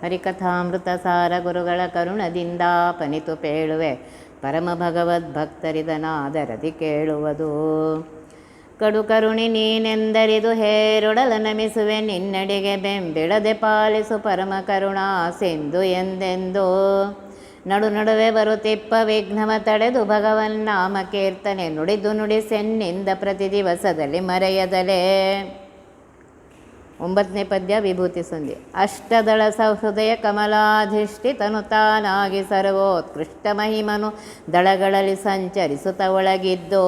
ಹರಿಕಥಾಮೃತ ಸಾರ ಗುರುಗಳ ಕರುಣದಿಂದಾಪನಿತು ಪೇಳುವೆ ಪರಮ ಭಗವದ್ಭಕ್ತರಿದನಾದರದಿ ಕೇಳುವುದು. ಕಡು ಕರುಣಿ ನೀನೆಂದರಿದು ಹೇರೊಡಲ ನಮಿಸುವೆ ನಿನ್ನಡಿಗೆ ಬೆಂಬಿಡದೆ ಪಾಲಿಸು ಪರಮ ಕರುಣಾ ಸಿಂಧು ಎಂದೆಂದು. ನಡು ನಡುವೆ ಬರುತ್ತಿಪ್ಪ ವಿಘ್ನವ ತಡೆದು ಭಗವನ್ನಾಮ ಕೀರ್ತನೆ ನುಡಿದು ನುಡಿಸೆನ್ನಿಂದ ಪ್ರತಿ ದಿವಸದಲ್ಲಿ ಮರೆಯದಲೇ. 9ನೇ ಪದ್ಯ ವಿಭೂತಿ ಸಂಧಿ. ಅಷ್ಟದಳ ಸಹೃದಯ ಕಮಲಾಧಿಷ್ಠಿತನು ತಾನಾಗಿ ಸರ್ವೋತ್ಕೃಷ್ಟ ಮಹಿಮನು ದಳಗಳಲ್ಲಿ ಸಂಚರಿಸುತ್ತ ಒಳಗಿದ್ದು.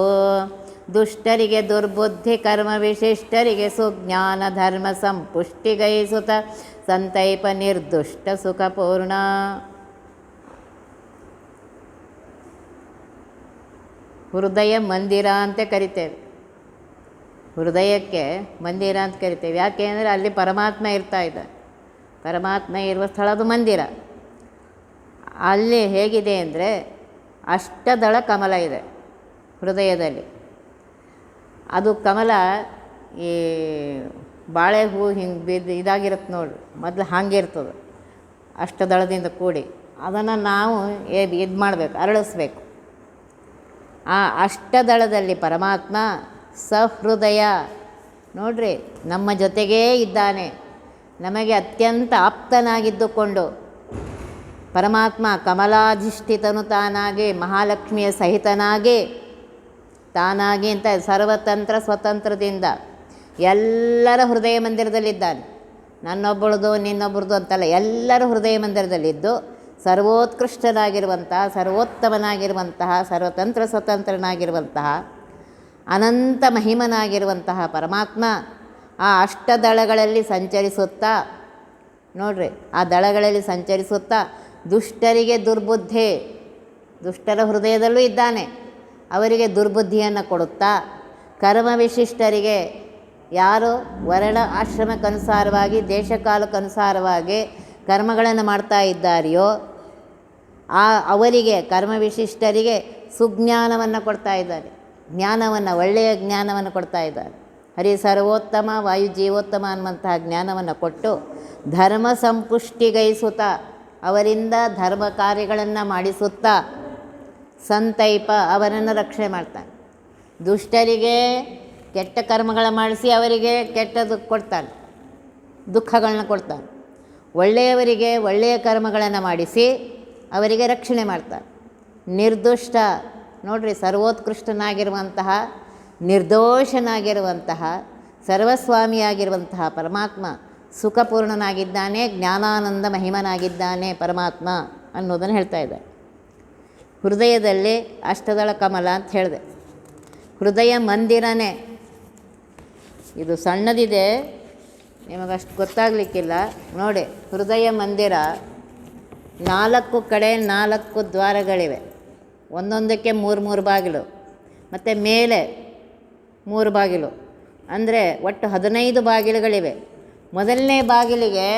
ದುಷ್ಟರಿಗೆ ದುರ್ಬುದ್ಧಿ ಕರ್ಮ ವಿಶಿಷ್ಟರಿಗೆ ಸುಜ್ಞಾನ ಧರ್ಮ ಸಂಪುಷ್ಟಿಗೈಸುತ್ತ ಸಂತೈಪ ನಿರ್ದುಷ್ಟ ಸುಖಪೂರ್ಣ. ಹೃದಯ ಮಂದಿರ ಅಂತ ಕರಿತೇವೆ. ಹೃದಯಕ್ಕೆ ಮಂದಿರ ಅಂತ ಕರಿತೇವೆ. ಯಾಕೆ ಅಂದರೆ ಅಲ್ಲಿ ಪರಮಾತ್ಮ ಇರ್ತಾ ಇದ್ದಾನೆ. ಪರಮಾತ್ಮ ಇರುವ ಸ್ಥಳದು ಮಂದಿರ. ಅಲ್ಲಿ ಹೇಗಿದೆ ಅಂದರೆ ಅಷ್ಟದಳ ಕಮಲ ಇದೆ ಹೃದಯದಲ್ಲಿ. ಅದು ಕಮಲ ಈ ಬಾಳೆ ಹೂ ಹಿಂಗೆ ಬಿದ್ದು ಇದಾಗಿರುತ್ತೆ ನೋಡಿ, ಮೊದಲು ಹಾಗಿರ್ತದೆ ಅಷ್ಟದಳದಿಂದ ಕೂಡಿ. ಅದನ್ನು ನಾವು ಇದು ಮಾಡಬೇಕು, ಅರಳಿಸ್ಬೇಕು. ಆ ಅಷ್ಟದಳದಲ್ಲಿ ಪರಮಾತ್ಮ ಸಹೃದಯ ನೋಡ್ರಿ, ನಮ್ಮ ಜೊತೆಗೇ ಇದ್ದಾನೆ. ನಮಗೆ ಅತ್ಯಂತ ಆಪ್ತನಾಗಿದ್ದುಕೊಂಡು ಪರಮಾತ್ಮ ಕಮಲಾಧಿಷ್ಠಿತನು ತಾನಾಗಿ ಮಹಾಲಕ್ಷ್ಮಿಯ ಸಹಿತನಾಗಿ ತಾನಾಗಿ ಅಂತ ಸರ್ವತಂತ್ರ ಸ್ವತಂತ್ರದಿಂದ ಎಲ್ಲರ ಹೃದಯ ಮಂದಿರದಲ್ಲಿದ್ದಾನೆ. ನನ್ನೊಬ್ಬಳದು ನಿನ್ನೊಬ್ಬರದು ಅಂತಲ್ಲ, ಎಲ್ಲರ ಹೃದಯ ಮಂದಿರದಲ್ಲಿದ್ದು ಸರ್ವೋತ್ಕೃಷ್ಟನಾಗಿರುವಂತಹ ಸರ್ವೋತ್ತಮನಾಗಿರುವಂತಹ ಸರ್ವತಂತ್ರ ಸ್ವತಂತ್ರನಾಗಿರುವಂತಹ ಅನಂತ ಮಹಿಮನಾಗಿರುವಂತಹ ಪರಮಾತ್ಮ ಆ ಅಷ್ಟದಳಗಳಲ್ಲಿ ಸಂಚರಿಸುತ್ತಾ ನೋಡ್ರಿ, ಆ ದಳಗಳಲ್ಲಿ ಸಂಚರಿಸುತ್ತಾ ದುಷ್ಟರಿಗೆ ದುರ್ಬುದ್ಧಿ, ದುಷ್ಟರ ಹೃದಯದಲ್ಲೂ ಇದ್ದಾನೆ, ಅವರಿಗೆ ದುರ್ಬುದ್ಧಿಯನ್ನು ಕೊಡುತ್ತಾ, ಕರ್ಮ ವಿಶಿಷ್ಟರಿಗೆ ಯಾರು ವರ್ಣ ಆಶ್ರಮಕ್ಕನುಸಾರವಾಗಿ ದೇಶಕಾಲಕ್ಕನುಸಾರವಾಗಿ ಕರ್ಮಗಳನ್ನು ಮಾಡ್ತಾ ಇದ್ದಾರೆಯೋ ಅವರಿಗೆ ಕರ್ಮ ವಿಶಿಷ್ಟರಿಗೆ ಸುಜ್ಞಾನವನ್ನು ಕೊಡ್ತಾ ಇದ್ದಾರೆ. ಜ್ಞಾನವನ್ನು, ಒಳ್ಳೆಯ ಜ್ಞಾನವನ್ನು ಕೊಡ್ತಾ ಇದ್ದಾರೆ. ಹರಿ ಸರ್ವೋತ್ತಮ ವಾಯು ಜೀವೋತ್ತಮ ಅನ್ನುವಂತಹ ಜ್ಞಾನವನ್ನು ಕೊಟ್ಟು ಧರ್ಮ ಸಂಪುಷ್ಟಿಗೈಸುತ್ತಾ ಅವರಿಂದ ಧರ್ಮ ಕಾರ್ಯಗಳನ್ನು ಮಾಡಿಸುತ್ತಾ ಸಂತೈಪ ಅವರನ್ನು ರಕ್ಷಣೆ ಮಾಡ್ತಾನೆ. ದುಷ್ಟರಿಗೆ ಕೆಟ್ಟ ಕರ್ಮಗಳ ಮಾಡಿಸಿ ಅವರಿಗೆ ಕೆಟ್ಟದ್ದು ಕೊಡ್ತಾನೆ, ದುಃಖಗಳನ್ನ ಕೊಡ್ತಾನೆ. ಒಳ್ಳೆಯವರಿಗೆ ಒಳ್ಳೆಯ ಕರ್ಮಗಳನ್ನು ಮಾಡಿಸಿ ಅವರಿಗೆ ರಕ್ಷಣೆ ಮಾಡ್ತಾನೆ. ನಿರ್ದುಷ್ಟ ನೋಡ್ರಿ, ಸರ್ವೋತ್ಕೃಷ್ಟನಾಗಿರುವಂತಹ ನಿರ್ದೋಷನಾಗಿರುವಂತಹ ಸರ್ವಸ್ವಾಮಿಯಾಗಿರುವಂತಹ ಪರಮಾತ್ಮ ಸುಖಪೂರ್ಣನಾಗಿದ್ದಾನೆ, ಜ್ಞಾನಾನಂದ ಮಹಿಮನಾಗಿದ್ದಾನೆ ಪರಮಾತ್ಮ ಅನ್ನೋದನ್ನು ಹೇಳ್ತಾ ಇದ್ದಾರೆ. ಹೃದಯದಲ್ಲಿ ಅಷ್ಟದಳ ಕಮಲ ಅಂತ ಹೇಳಿದೆ. ಹೃದಯ ಮಂದಿರನೇ ಇದು. ಸಣ್ಣದಿದೆ, ನಿಮಗಷ್ಟು ಗೊತ್ತಾಗಲಿಕ್ಕಿಲ್ಲ ನೋಡಿ. ಹೃದಯ ಮಂದಿರ 4 ಕಡೆ 4 ದ್ವಾರಗಳಿವೆ. ಒಂದೊಂದಕ್ಕೆ 3 ಬಾಗಿಲು, ಮತ್ತು ಮೇಲೆ 3 ಬಾಗಿಲು, ಅಂದರೆ ಒಟ್ಟು 15 ಬಾಗಿಲುಗಳಿವೆ. ಮೊದಲನೇ ಬಾಗಿಲಿಗೆ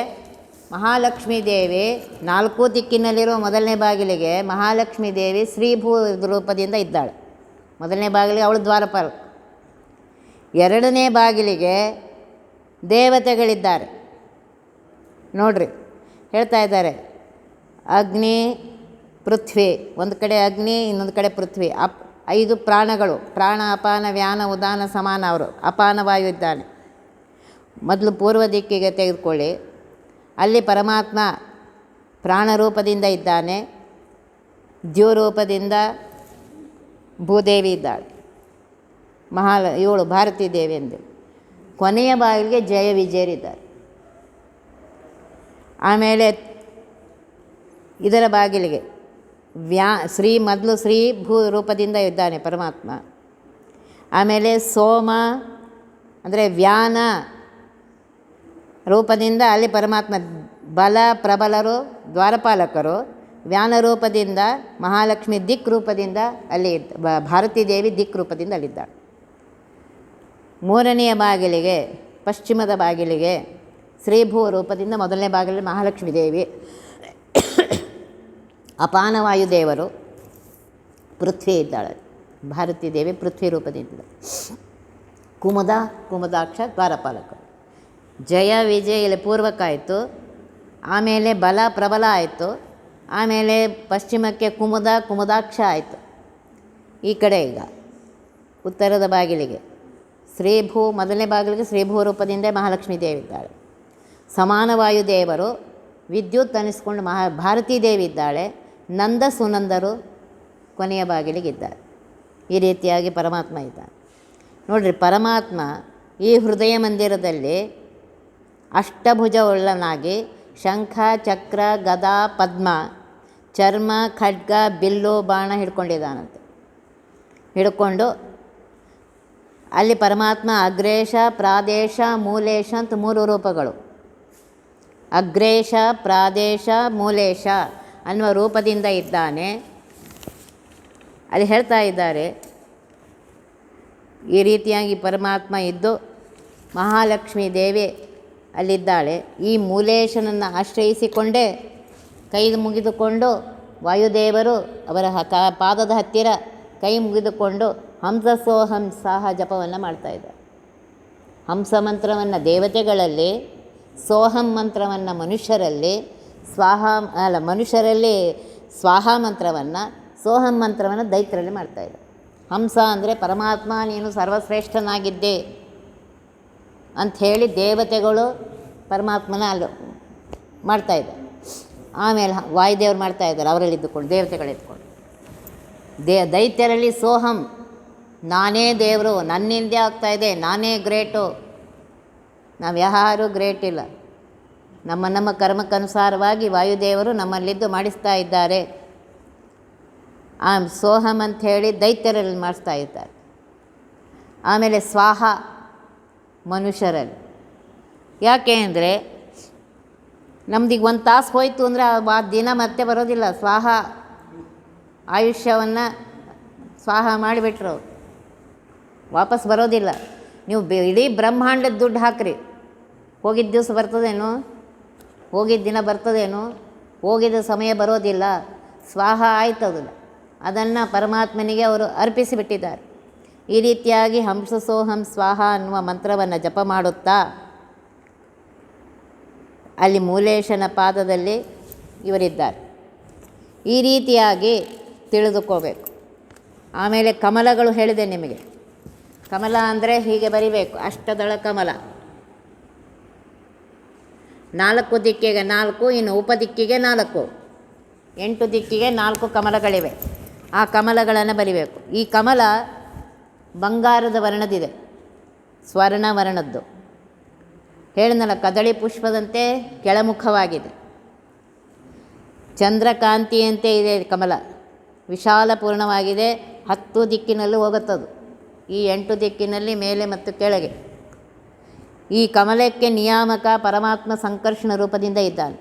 ಮಹಾಲಕ್ಷ್ಮೀ ದೇವಿ, 4 ದಿಕ್ಕಿನಲ್ಲಿರುವ ಮೊದಲನೇ ಬಾಗಿಲಿಗೆ ಮಹಾಲಕ್ಷ್ಮೀ ದೇವಿ ಶ್ರೀಭೂ ರೂಪದಿಂದ ಇದ್ದಾಳೆ. ಮೊದಲನೇ ಬಾಗಿಲಿಗೆ ಅವಳು ದ್ವಾರಪಾಲಕ. 2ನೇ ಬಾಗಿಲಿಗೆ ದೇವತೆಗಳಿದ್ದಾರೆ ನೋಡ್ರಿ, ಹೇಳ್ತಾ ಇದ್ದಾರೆ. ಅಗ್ನಿ ಪೃಥ್ವಿ, ಒಂದು ಕಡೆ ಅಗ್ನಿ, ಇನ್ನೊಂದು ಕಡೆ ಪೃಥ್ವಿ. 5 ಪ್ರಾಣಗಳು, ಪ್ರಾಣ ಅಪಾನ ವ್ಯಾನ ಉದಾನ ಸಮಾನ. ಅವರು ಅಪಾನ ವಾಯು ಇದ್ದಾನೆ. ಮೊದಲು ಪೂರ್ವ ದಿಕ್ಕಿಗೆ ತೆಗೆದುಕೊಳ್ಳಿ, ಅಲ್ಲಿ ಪರಮಾತ್ಮ ಪ್ರಾಣರೂಪದಿಂದ ಇದ್ದಾನೆ, ದ್ಯೂರೂಪದಿಂದ ಭೂದೇವಿ ಇದ್ದಾಳೆ, ಇವಳು ಭಾರತೀ ದೇವಿ ಎಂದು. ಕೊನೆಯ ಬಾಗಿಲಿಗೆ ಜಯ ವಿಜಯರಿದ್ದಾರೆ. ಆಮೇಲೆ ಇದರ ಬಾಗಿಲಿಗೆ ಮೊದಲು ಶ್ರೀ ಭೂ ರೂಪದಿಂದ ಇದ್ದಾನೆ ಪರಮಾತ್ಮ. ಆಮೇಲೆ ಸೋಮ ಅಂದರೆ ವ್ಯಾನ ರೂಪದಿಂದ ಅಲ್ಲಿ ಪರಮಾತ್ಮ, ಬಲ ಪ್ರಬಲರು ದ್ವಾರಪಾಲಕರು. ವ್ಯಾನ ರೂಪದಿಂದ ಮಹಾಲಕ್ಷ್ಮಿ ದಿಕ್ ರೂಪದಿಂದ ಅಲ್ಲಿ ಭಾರತೀ ದೇವಿ ದಿಕ್ ರೂಪದಿಂದ ಅಲ್ಲಿದ್ದಾಳೆ. 3ನೆಯ ಬಾಗಿಲಿಗೆ ಪಶ್ಚಿಮದ ಬಾಗಿಲಿಗೆ ಶ್ರೀಭೂ ರೂಪದಿಂದ ಮೊದಲನೇ ಬಾಗಿಲಲ್ಲಿ ಮಹಾಲಕ್ಷ್ಮೀ ದೇವಿ, ಅಪಾನವಾಯು ದೇವರು, ಪೃಥ್ವಿ ಇದ್ದಾಳೆ ಭಾರತೀ ದೇವಿ ಪೃಥ್ವಿ ರೂಪದಿಂದ. ಕುಮುದಾಕ್ಷ ದ್ವಾರಪಾಲಕರು. ಜಯ ವಿಜಯ ಇಲ್ಲಿ ಪೂರ್ವಕ್ಕಾಯಿತು, ಆಮೇಲೆ ಬಲ ಪ್ರಬಲ ಆಯಿತು. ಆಮೇಲೆ ಪಶ್ಚಿಮಕ್ಕೆ ಕುಮುದ ಕುಮುದಾಕ್ಷ ಆಯಿತು. ಈ ಕಡೆ ಈಗ ಉತ್ತರದ ಬಾಗಿಲಿಗೆ ಶ್ರೀಭೂ, ಮೊದಲನೇ ಬಾಗಿಲಿಗೆ ಶ್ರೀಭೂ ರೂಪದಿಂದ ಮಹಾಲಕ್ಷ್ಮೀ ದೇವಿ ಇದ್ದಾಳೆ. ಸಮಾನ ವಾಯುದೇವರು ವಿದ್ಯುತ್ ಅನಿಸ್ಕೊಂಡು ಭಾರತೀ ದೇವಿ ಇದ್ದಾಳೆ. ನಂದ ಸುನಂದರು ಕೊನೆಯ ಬಾಗಿಲಿಗಿದ್ದಾರೆ. ಈ ರೀತಿಯಾಗಿ ಪರಮಾತ್ಮ ಇದ್ದಾನೆ. ನೋಡಿರಿ, ಪರಮಾತ್ಮ ಈ ಹೃದಯ ಮಂದಿರದಲ್ಲಿ ಅಷ್ಟಭುಜವುಳ್ಳನಾಗಿ ಶಂಖ, ಚಕ್ರ, ಗದಾ, ಪದ್ಮ, ಚರ್ಮ, ಖಡ್ಗ, ಬಿಲ್ಲು, ಬಾಣ ಹಿಡ್ಕೊಂಡಿದ್ದಾನಂತೆ. ಹಿಡ್ಕೊಂಡು ಅಲ್ಲಿ ಪರಮಾತ್ಮ ಅಗ್ರೇಶ, ಪ್ರಾದೇಶ, ಮೂಲೇಶ ಅಂತ 3 ರೂಪಗಳು. ಅಗ್ರೇಶ, ಪ್ರಾದೇಶ, ಮೂಲೇಶ ಅನ್ನುವ ರೂಪದಿಂದ ಇದ್ದಾನೆ. ಅಲ್ಲಿ ಹೇಳ್ತಾ ಇದ್ದಾರೆ, ಈ ರೀತಿಯಾಗಿ ಪರಮಾತ್ಮ ಇದ್ದು ಮಹಾಲಕ್ಷ್ಮೀ ದೇವಿ ಅಲ್ಲಿದ್ದಾಳೆ. ಈ ಮೂಲೇಶನನ್ನು ಆಶ್ರಯಿಸಿಕೊಂಡೇ ಕೈ ಮುಗಿದುಕೊಂಡು ವಾಯುದೇವರು ಅವರ ಪಾದದ ಹತ್ತಿರ ಕೈ ಮುಗಿದುಕೊಂಡು ಹಂಸ ಸೋಹಂಸಾಹ ಜಪವನ್ನು ಮಾಡ್ತಾಯಿದ್ದಾರೆ. ಹಂಸ ಮಂತ್ರವನ್ನು ದೇವತೆಗಳಲ್ಲಿ, ಸೋಹಂ ಮಂತ್ರವನ್ನು ಮನುಷ್ಯರಲ್ಲಿ, ಮನುಷ್ಯರಲ್ಲಿ ಸ್ವಾಹ ಮಂತ್ರವನ್ನು, ಸೋಹಂ ಮಂತ್ರವನ್ನು ದೈತ್ಯರಲ್ಲಿ ಮಾಡ್ತಾಯಿದ್ದಾರೆ. ಹಂಸ ಅಂದರೆ ಪರಮಾತ್ಮ ನೀನು ಸರ್ವಶ್ರೇಷ್ಠನಾಗಿದ್ದೆ ಅಂಥೇಳಿ ದೇವತೆಗಳು ಪರಮಾತ್ಮನ ಅಲ್ಲಿ ಮಾಡ್ತಾಯಿದ್ದಾರೆ. ಆಮೇಲೆ ವಾಯುದೇವರು ಮಾಡ್ತಾಯಿದ್ದಾರೆ, ಅವರಲ್ಲಿ ಇದ್ದುಕೊಂಡು ದೇವತೆಗಳಿದ್ದುಕೊಂಡು. ದೈತ್ಯರಲ್ಲಿ ಸೋಹಂ, ನಾನೇ ದೇವರು, ನನ್ನಿಂದೇ ಆಗ್ತಾಯಿದೆ, ನಾನೇ ಗ್ರೇಟು, ನಾವು ಯಾರೂ ಗ್ರೇಟ್ ಇಲ್ಲ, ನಮ್ಮ ಕರ್ಮಕ್ಕನುಸಾರವಾಗಿ ವಾಯುದೇವರು ನಮ್ಮಲ್ಲಿದ್ದು ಮಾಡಿಸ್ತಾ ಇದ್ದಾರೆ. ಆ ಸೋಹಂ ಅಂಥೇಳಿ ದೈತ್ಯರಲ್ಲಿ ಮಾಡಿಸ್ತಾ ಇದ್ದಾರೆ. ಆಮೇಲೆ ಸ್ವಾಹ ಮನುಷ್ಯರಲ್ಲಿ. ಯಾಕೆ ಅಂದರೆ ನಮ್ದೀಗ 1 ತಾಸು ಹೋಯಿತು ಅಂದರೆ ಆ ದಿನ ಮತ್ತೆ ಬರೋದಿಲ್ಲ. ಸ್ವಾಹ ಆಯುಷ್ಯವನ್ನು ಸ್ವಾಹ ಮಾಡಿಬಿಟ್ರು, ವಾಪಸ್ ಬರೋದಿಲ್ಲ. ನೀವು ಇಡೀ ಬ್ರಹ್ಮಾಂಡದ ದುಡ್ಡು ಹಾಕ್ರಿ, ಹೋಗಿದ್ದ ದಿವಸ ಬರ್ತದೇನು, ಹೋಗಿದ್ದ ದಿನ ಬರ್ತದೇನು, ಹೋಗಿದ್ದ ಸಮಯ ಬರೋದಿಲ್ಲ. ಸ್ವಾಹ ಆಯ್ತದ, ಅದನ್ನು ಪರಮಾತ್ಮನಿಗೆ ಅವರು ಅರ್ಪಿಸಿಬಿಟ್ಟಿದ್ದಾರೆ. ಈ ರೀತಿಯಾಗಿ ಹಂಸ ಸೋಹಂ ಸ್ವಾಹ ಅನ್ನುವ ಮಂತ್ರವನ್ನು ಜಪ ಮಾಡುತ್ತಾ ಅಲ್ಲಿ ಮೂಲೇಶನ ಪಾದದಲ್ಲಿ ಇವರಿದ್ದಾರೆ. ಈ ರೀತಿಯಾಗಿ ತಿಳಿದುಕೋಬೇಕು. ಆಮೇಲೆ ಕಮಲಗಳು ಹೇಳಿದೆ ನಿಮಗೆ. ಕಮಲ ಅಂದರೆ ಹೀಗೆ ಬರಿಬೇಕು, ಅಷ್ಟದಳ ಕಮಲ. 4 ದಿಕ್ಕಿಗೆ 4, ಇನ್ನು ಉಪದಿಕ್ಕಿಗೆ 4, 8 ದಿಕ್ಕಿಗೆ 4 ಕಮಲಗಳಿವೆ. ಆ ಕಮಲಗಳನ್ನು ಬರಿಬೇಕು. ಈ ಕಮಲ ಬಂಗಾರದ ವರ್ಣದಿದೆ, ಸ್ವರ್ಣ ವರ್ಣದ್ದು. ಹೇಳಿದ್ನಲ್ಲ, ಕದಳಿ ಪುಷ್ಪದಂತೆ ಕೆಳಮುಖವಾಗಿದೆ, ಚಂದ್ರಕಾಂತಿಯಂತೆ ಇದೆ ಕಮಲ, ವಿಶಾಲಪೂರ್ಣವಾಗಿದೆ. 10 ದಿಕ್ಕಿನಲ್ಲೂ ಹೋಗುತ್ತದು, ಈ 8 ದಿಕ್ಕಿನಲ್ಲಿ ಮೇಲೆ ಮತ್ತು ಕೆಳಗೆ. ಈ ಕಮಲಕ್ಕೆ ನಿಯಾಮಕ ಪರಮಾತ್ಮ ಸಂಕರ್ಷಣ ರೂಪದಿಂದ ಇದ್ದಾನೆ.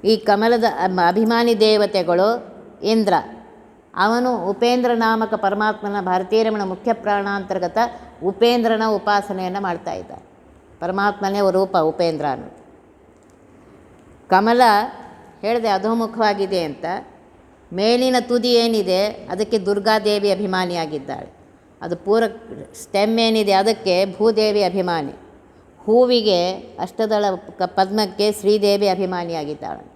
ಈ ಕಮಲದ ಅಭಿಮಾನಿ ದೇವತೆಗಳು ಇಂದ್ರ, ಅವನು ಉಪೇಂದ್ರ ನಾಮಕ ಪರಮಾತ್ಮನ ಭಾರತೀಯ ರಮಣ ಮುಖ್ಯ ಪ್ರಾಣಾಂತರ್ಗತ ಉಪೇಂದ್ರನ ಉಪಾಸನೆಯನ್ನು ಮಾಡ್ತಾ ಇದ್ದಾರೆ. ಪರಮಾತ್ಮನೇ ರೂಪ ಉಪೇಂದ್ರ ಅನ್ನೋದು. ಕಮಲ ಹೇಳಿದೆ ಅಧೋಮುಖವಾಗಿದೆ ಅಂತ. ಮೇಲಿನ ತುದಿ ಏನಿದೆ ಅದಕ್ಕೆ ದುರ್ಗಾದೇವಿ ಅಭಿಮಾನಿಯಾಗಿದ್ದಾಳೆ. ಅದು ಪೂರ ಸ್ಟೆಮ್ ಏನಿದೆ ಅದಕ್ಕೆ ಭೂದೇವಿ ಅಭಿಮಾನಿ. ಹೂವಿಗೆ ಅಷ್ಟದಳ ಪದ್ಮಕ್ಕೆ ಶ್ರೀದೇವಿ ಅಭಿಮಾನಿಯಾಗಿದ್ದಾಳಂತೆ.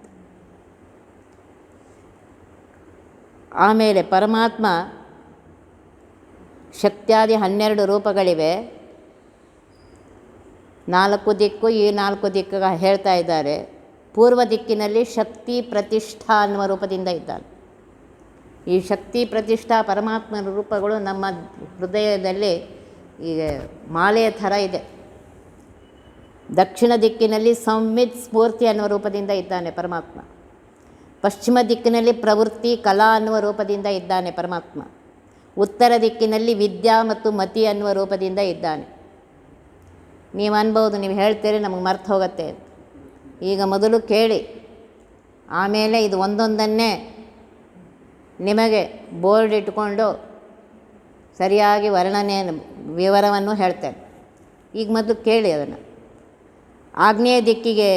ಆಮೇಲೆ ಪರಮಾತ್ಮ ಶಕ್ತ್ಯಾದಿ 12 ರೂಪಗಳಿವೆ. 4 ದಿಕ್ಕು, ಈ 4 ದಿಕ್ಕು ಹೇಳ್ತಾ ಇದ್ದಾರೆ. ಪೂರ್ವ ದಿಕ್ಕಿನಲ್ಲಿ ಶಕ್ತಿ ಪ್ರತಿಷ್ಠಾ ಅನ್ನುವ ರೂಪದಿಂದ ಇದ್ದಾನೆ. ಈ ಶಕ್ತಿ ಪ್ರತಿಷ್ಠಾ ಪರಮಾತ್ಮನ ರೂಪಗಳು ನಮ್ಮ ಹೃದಯದಲ್ಲಿ ಈಗ ಮಾಲೆಯ ಥರ ಇದೆ. ದಕ್ಷಿಣ ದಿಕ್ಕಿನಲ್ಲಿ ಸಂವಿತ್ ಸ್ಫೂರ್ತಿ ಅನ್ನುವ ರೂಪದಿಂದ ಇದ್ದಾನೆ ಪರಮಾತ್ಮ. ಪಶ್ಚಿಮ ದಿಕ್ಕಿನಲ್ಲಿ ಪ್ರವೃತ್ತಿ ಕಲಾ ಅನ್ನುವ ರೂಪದಿಂದ ಇದ್ದಾನೆ ಪರಮಾತ್ಮ. ಉತ್ತರ ದಿಕ್ಕಿನಲ್ಲಿ ವಿದ್ಯಾ ಮತ್ತು ಮತಿ ಅನ್ನುವ ರೂಪದಿಂದ ಇದ್ದಾನೆ. ನೀವು ಅನ್ಬೋದು, ನೀವು ಹೇಳ್ತೀರಿ ನಮಗೆ ಮರ್ತು ಹೋಗುತ್ತೆ. ಈಗ ಮೊದಲು ಕೇಳಿ, ಆಮೇಲೆ ಇದು ಒಂದೊಂದನ್ನೇ ನಿಮಗೆ ಬೋರ್ಡ್ ಇಟ್ಕೊಂಡು ಸರಿಯಾಗಿ ವರ್ಣನೆ ವಿವರವನ್ನು ಹೇಳ್ತೇನೆ. ಈಗ ಮೊದಲು ಕೇಳಿ ಅದನ್ನು. ಆಗ್ನೇಯ ದಿಕ್ಕಿಗೆ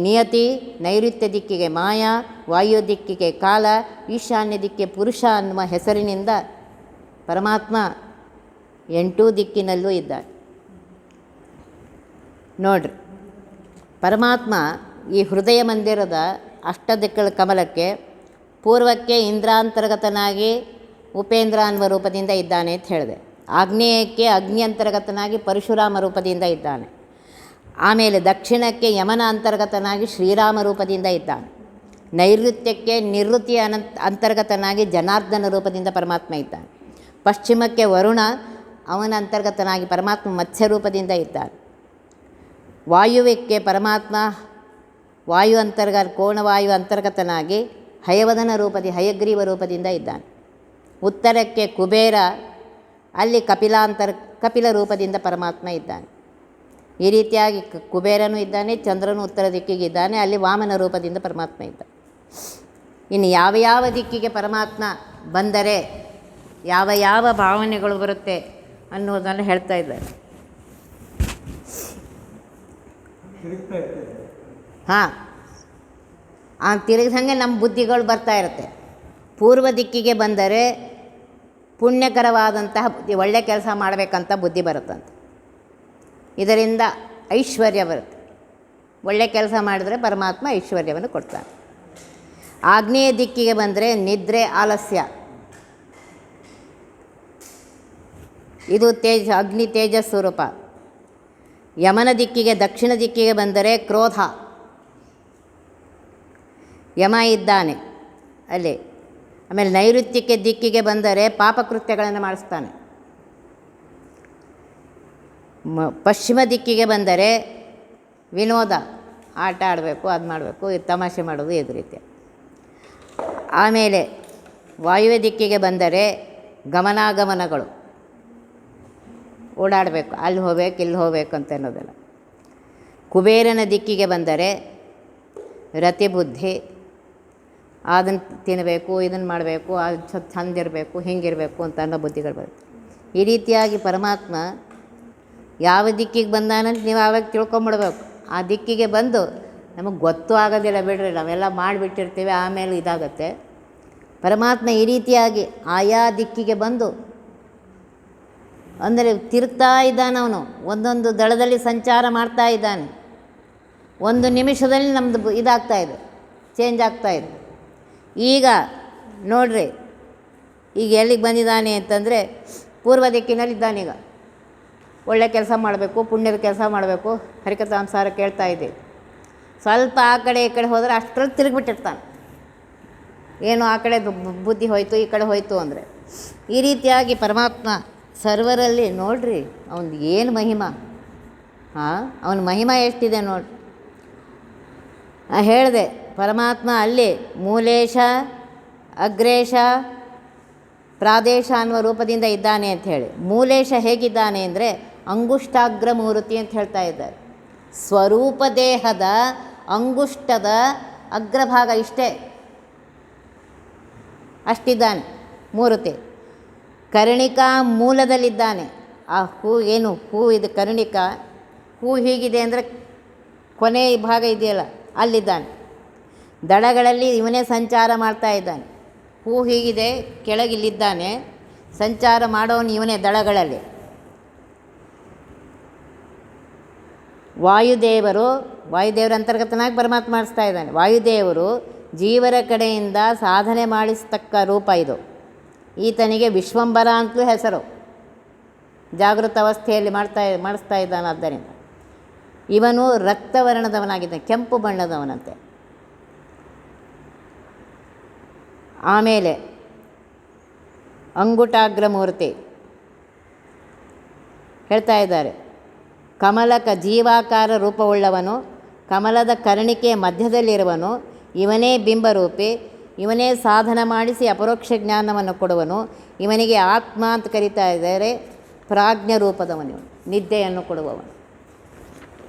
ನಿಯತಿ, ನೈಋತ್ಯ ದಿಕ್ಕಿಗೆ ಮಾಯಾ, ವಾಯು ದಿಕ್ಕಿಗೆ ಕಾಲ, ಈಶಾನ್ಯ ದಿಕ್ಕಿಗೆ ಪುರುಷ ಅನ್ನುವ ಹೆಸರಿನಿಂದ ಪರಮಾತ್ಮ 8 ದಿಕ್ಕಿನಲ್ಲೂ ಇದ್ದಾನೆ. ನೋಡ್ರಿ, ಪರಮಾತ್ಮ ಈ ಹೃದಯ ಮಂದಿರದ ಅಷ್ಟದಿಕ್ಕಳ ಕಮಲಕ್ಕೆ ಪೂರ್ವಕ್ಕೆ ಇಂದ್ರಾಂತರ್ಗತನಾಗಿ ಉಪೇಂದ್ರ ಅನ್ನುವ ರೂಪದಿಂದ ಇದ್ದಾನೆ ಅಂತ ಹೇಳಿದೆ. ಆಗ್ನೇಯಕ್ಕೆ ಅಗ್ನಿ ಅಂತರ್ಗತನಾಗಿ ಪರಶುರಾಮ ರೂಪದಿಂದ ಇದ್ದಾನೆ. ಆಮೇಲೆ ದಕ್ಷಿಣಕ್ಕೆ ಯಮನ ಅಂತರ್ಗತನಾಗಿ ಶ್ರೀರಾಮ ರೂಪದಿಂದ ಇದ್ದಾನೆ. ನೈಋತ್ಯಕ್ಕೆ ನಿವೃತ್ತಿಯ ಅಂತರ್ಗತನಾಗಿ ಜನಾರ್ದನ ರೂಪದಿಂದ ಪರಮಾತ್ಮ ಇದ್ದಾನೆ. ಪಶ್ಚಿಮಕ್ಕೆ ವರುಣ, ಅವನ ಅಂತರ್ಗತನಾಗಿ ಪರಮಾತ್ಮ ಮತ್ಸ್ಯ ರೂಪದಿಂದ ಇದ್ದಾನೆ. ವಾಯುವ್ಯಕ್ಕೆ ಪರಮಾತ್ಮ ವಾಯು ಕೋಣವಾಯು ಅಂತರ್ಗತನಾಗಿ ಹಯವದನ ಹಯಗ್ರೀವ ರೂಪದಿಂದ ಇದ್ದಾನೆ. ಉತ್ತರಕ್ಕೆ ಕುಬೇರ, ಅಲ್ಲಿ ಕಪಿಲ ರೂಪದಿಂದ ಪರಮಾತ್ಮ ಇದ್ದಾನೆ. ಈ ರೀತಿಯಾಗಿ ಕುಬೇರನೂ ಇದ್ದಾನೆ, ಚಂದ್ರನು ಉತ್ತರ ದಿಕ್ಕಿಗೆ ಇದ್ದಾನೆ, ಅಲ್ಲಿ ವಾಮನ ರೂಪದಿಂದ ಪರಮಾತ್ಮ ಇದ್ದಾನೆ. ಇನ್ನು ಯಾವ ಯಾವ ದಿಕ್ಕಿಗೆ ಪರಮಾತ್ಮ ಬಂದರೆ ಯಾವ ಯಾವ ಭಾವನೆಗಳು ಬರುತ್ತೆ ಅನ್ನೋದನ್ನು ಹೇಳ್ತಾ ಇದ್ದಾರೆ. ಹಾಂ, ಆ ತಿರುಗಿದಂಗೆ ನಮ್ಮ ಬುದ್ಧಿಗಳು ಬರ್ತಾ ಇರುತ್ತೆ. ಪೂರ್ವ ದಿಕ್ಕಿಗೆ ಬಂದರೆ ಪುಣ್ಯಕರವಾದಂತಹ ಬುದ್ಧಿ, ಒಳ್ಳೆ ಕೆಲಸ ಮಾಡಬೇಕಂತ ಬುದ್ಧಿ ಬರುತ್ತಂತೆ. ಇದರಿಂದ ಐಶ್ವರ್ಯ ಬರುತ್ತೆ. ಒಳ್ಳೆ ಕೆಲಸ ಮಾಡಿದರೆ ಪರಮಾತ್ಮ ಐಶ್ವರ್ಯವನ್ನು ಕೊಡ್ತಾನೆ. ಆಗ್ನೇಯ ದಿಕ್ಕಿಗೆ ಬಂದರೆ ನಿದ್ರೆ, ಆಲಸ್ಯ, ಇದು ಅಗ್ನಿ ತೇಜಸ್ ಸ್ವರೂಪ. ಯಮನ ದಿಕ್ಕಿಗೆ ದಕ್ಷಿಣ ದಿಕ್ಕಿಗೆ ಬಂದರೆ ಕ್ರೋಧ, ಯಮ ಇದ್ದಾನೆ ಅಲ್ಲಿ. ಆಮೇಲೆ ನೈಋತ್ಯಕ್ಕೆ ದಿಕ್ಕಿಗೆ ಬಂದರೆ ಪಾಪಕೃತ್ಯಗಳನ್ನು ಮಾಡಿಸ್ತಾನೆ. ಪಶ್ಚಿಮ ದಿಕ್ಕಿಗೆ ಬಂದರೆ ವಿನೋದ, ಆಟ ಆಡಬೇಕು, ಅದು ಮಾಡಬೇಕು, ತಮಾಷೆ ಮಾಡೋದು, ಇದು ರೀತಿ. ಆಮೇಲೆ ವಾಯುವ್ಯ ದಿಕ್ಕಿಗೆ ಬಂದರೆ ಗಮನಾಗಮನಗಳು, ಓಡಾಡಬೇಕು, ಅಲ್ಲಿ ಹೋಗ್ಬೇಕು, ಇಲ್ಲಿ ಹೋಗ್ಬೇಕು ಅಂತ ಅನ್ನೋದಲ್ಲ. ಕುಬೇರನ ದಿಕ್ಕಿಗೆ ಬಂದರೆ ರತಿಬುದ್ಧಿ, ಅದನ್ನು ತಿನ್ನಬೇಕು, ಇದನ್ನು ಮಾಡಬೇಕು, ಅದು ಚಂದಿರಬೇಕು, ಹಿಂಗಿರಬೇಕು ಅಂತ ಅನ್ನೋ ಬುದ್ಧಿಗಳು ಬರುತ್ತೆ. ಈ ರೀತಿಯಾಗಿ ಪರಮಾತ್ಮ ಯಾವ ದಿಕ್ಕಿಗೆ ಬಂದಾನಂತ ನೀವು ಆವಾಗ ತಿಳ್ಕೊಂಬಿಡ್ಬೇಕು. ಆ ದಿಕ್ಕಿಗೆ ಬಂದು ನಮಗೆ ಗೊತ್ತೂ ಆಗೋದಿಲ್ಲ, ಬಿಡ್ರಿ, ನಾವೆಲ್ಲ ಮಾಡಿಬಿಟ್ಟಿರ್ತೀವಿ, ಆಮೇಲೆ ಇದಾಗತ್ತೆ. ಪರಮಾತ್ಮ ಈ ರೀತಿಯಾಗಿ ಆಯಾ ದಿಕ್ಕಿಗೆ ಬಂದು ಅಂದರೆ ತಿರುಗ್ತಾ ಇದ್ದಾನೆ. ಅವನು ಒಂದೊಂದು ದಳದಲ್ಲಿ ಸಂಚಾರ ಮಾಡ್ತಾ ಇದ್ದಾನೆ. ಒಂದು ನಿಮಿಷದಲ್ಲಿ ನಮ್ಮದು ಇದಾಗ್ತಾಯಿದೆ, ಚೇಂಜ್ ಆಗ್ತಾಯಿದೆ. ಈಗ ನೋಡ್ರಿ, ಈಗ ಎಲ್ಲಿಗೆ ಬಂದಿದ್ದಾನೆ ಅಂತಂದರೆ ಪೂರ್ವ ದಿಕ್ಕಿನಲ್ಲಿದ್ದಾನೀಗ. ಒಳ್ಳೆ ಕೆಲಸ ಮಾಡಬೇಕು, ಪುಣ್ಯದ ಕೆಲಸ ಮಾಡಬೇಕು, ಹರಿಕಥಾಂಸಾರ ಕೇಳ್ತಾ ಇದ್ದೀವಿ. ಸ್ವಲ್ಪ ಆ ಕಡೆ ಈ ಕಡೆ ಹೋದರೆ ಅಷ್ಟರಲ್ಲಿ ತಿರುಗಿಬಿಟ್ಟಿರ್ತಾನೆ. ಏನು ಆ ಕಡೆ ಬುದ್ಧಿ ಹೋಯಿತು, ಈ ಕಡೆ ಹೋಯಿತು ಅಂದರೆ. ಈ ರೀತಿಯಾಗಿ ಪರಮಾತ್ಮ ಸರ್ವರಲ್ಲಿ ನೋಡ್ರಿ ಅವನು ಏನು ಮಹಿಮಾ. ಅವನ ಮಹಿಮಾ ಎಷ್ಟಿದೆ ನೋಡ್ರಿ. ಹೇಳಿದೆ ಪರಮಾತ್ಮ ಅಲ್ಲಿ ಮೂಲೇಶ, ಅಗ್ರೇಶ, ಪ್ರಾದೇಶ ಅನ್ನುವ ರೂಪದಿಂದ ಇದ್ದಾನೆ ಅಂಥೇಳಿ. ಮೂಲೇಶ ಹೇಗಿದ್ದಾನೆ ಅಂದರೆ ಅಂಗುಷ್ಟಾಗ್ರ ಮೂರ್ತಿ ಅಂತ ಹೇಳ್ತಾ ಇದ್ದಾರೆ. ಸ್ವರೂಪ ದೇಹದ ಅಂಗುಷ್ಟದ ಅಗ್ರಭಾಗ ಇಷ್ಟೇ, ಅಷ್ಟಿದ್ದಾನೆ ಮೂರ್ತಿ. ಕರ್ಣಿಕಾ ಮೂಲದಲ್ಲಿದ್ದಾನೆ. ಆ ಹೂ ಏನು ಹೂ ಇದು ಕರ್ಣಿಕಾ ಹೂ ಹೀಗಿದೆ ಅಂದರೆ ಕೊನೆ ಭಾಗ ಇದೆಯಲ್ಲ ಅಲ್ಲಿದ್ದಾನೆ. ದಳಗಳಲ್ಲಿ ಇವನೇ ಸಂಚಾರ ಮಾಡ್ತಾ ಇದ್ದಾನೆ. ಹೂ ಹೀಗಿದೆ, ಕೆಳಗಿಲ್ಲಿದ್ದಾನೆ, ಸಂಚಾರ ಮಾಡೋನು ಇವನೇ ದಳಗಳಲ್ಲಿ. ವಾಯುದೇವರ ಅಂತರ್ಗತನಾಗಿ ಪರಮಾತ್ಮ ಮಾಡಿಸ್ತಾ ಇದ್ದಾನೆ. ವಾಯುದೇವರು ಜೀವರ ಕಡೆಯಿಂದ ಸಾಧನೆ ಮಾಡಿಸ್ತಕ್ಕ ರೂಪ ಇದು. ಈತನಿಗೆ ವಿಶ್ವಂಬರ ಅಂತಲೂ ಹೆಸರು. ಜಾಗೃತ ಅವಸ್ಥೆಯಲ್ಲಿ ಮಾಡಿಸ್ತಾ ಇದ್ದಾನೆ. ಆದ್ದರಿಂದ ಇವನು ರಕ್ತವರ್ಣದವನಾಗಿದ್ದಾನೆ, ಕೆಂಪು ಬಣ್ಣದವನಂತೆ. ಆಮೇಲೆ ಅಂಗುಟಾಗ್ರ ಮೂರ್ತಿ ಹೇಳ್ತಾ ಇದ್ದಾರೆ. ಕಮಲಕ ಜೀವಾಕಾರ ರೂಪವುಳ್ಳವನು, ಕಮಲದ ಕರ್ಣಿಕೆಯ ಮಧ್ಯದಲ್ಲಿರುವನು, ಇವನೇ ಬಿಂಬರೂಪಿ, ಇವನೇ ಸಾಧನ ಮಾಡಿಸಿ ಅಪರೋಕ್ಷ ಜ್ಞಾನವನ್ನು ಕೊಡುವನು. ಇವನಿಗೆ ಆತ್ಮ ಅಂತ ಕರೀತಾ ಇದ್ದಾರೆ. ಪ್ರಾಜ್ಞ ರೂಪದವನು, ನಿದ್ದೆಯನ್ನು ಕೊಡುವವನು.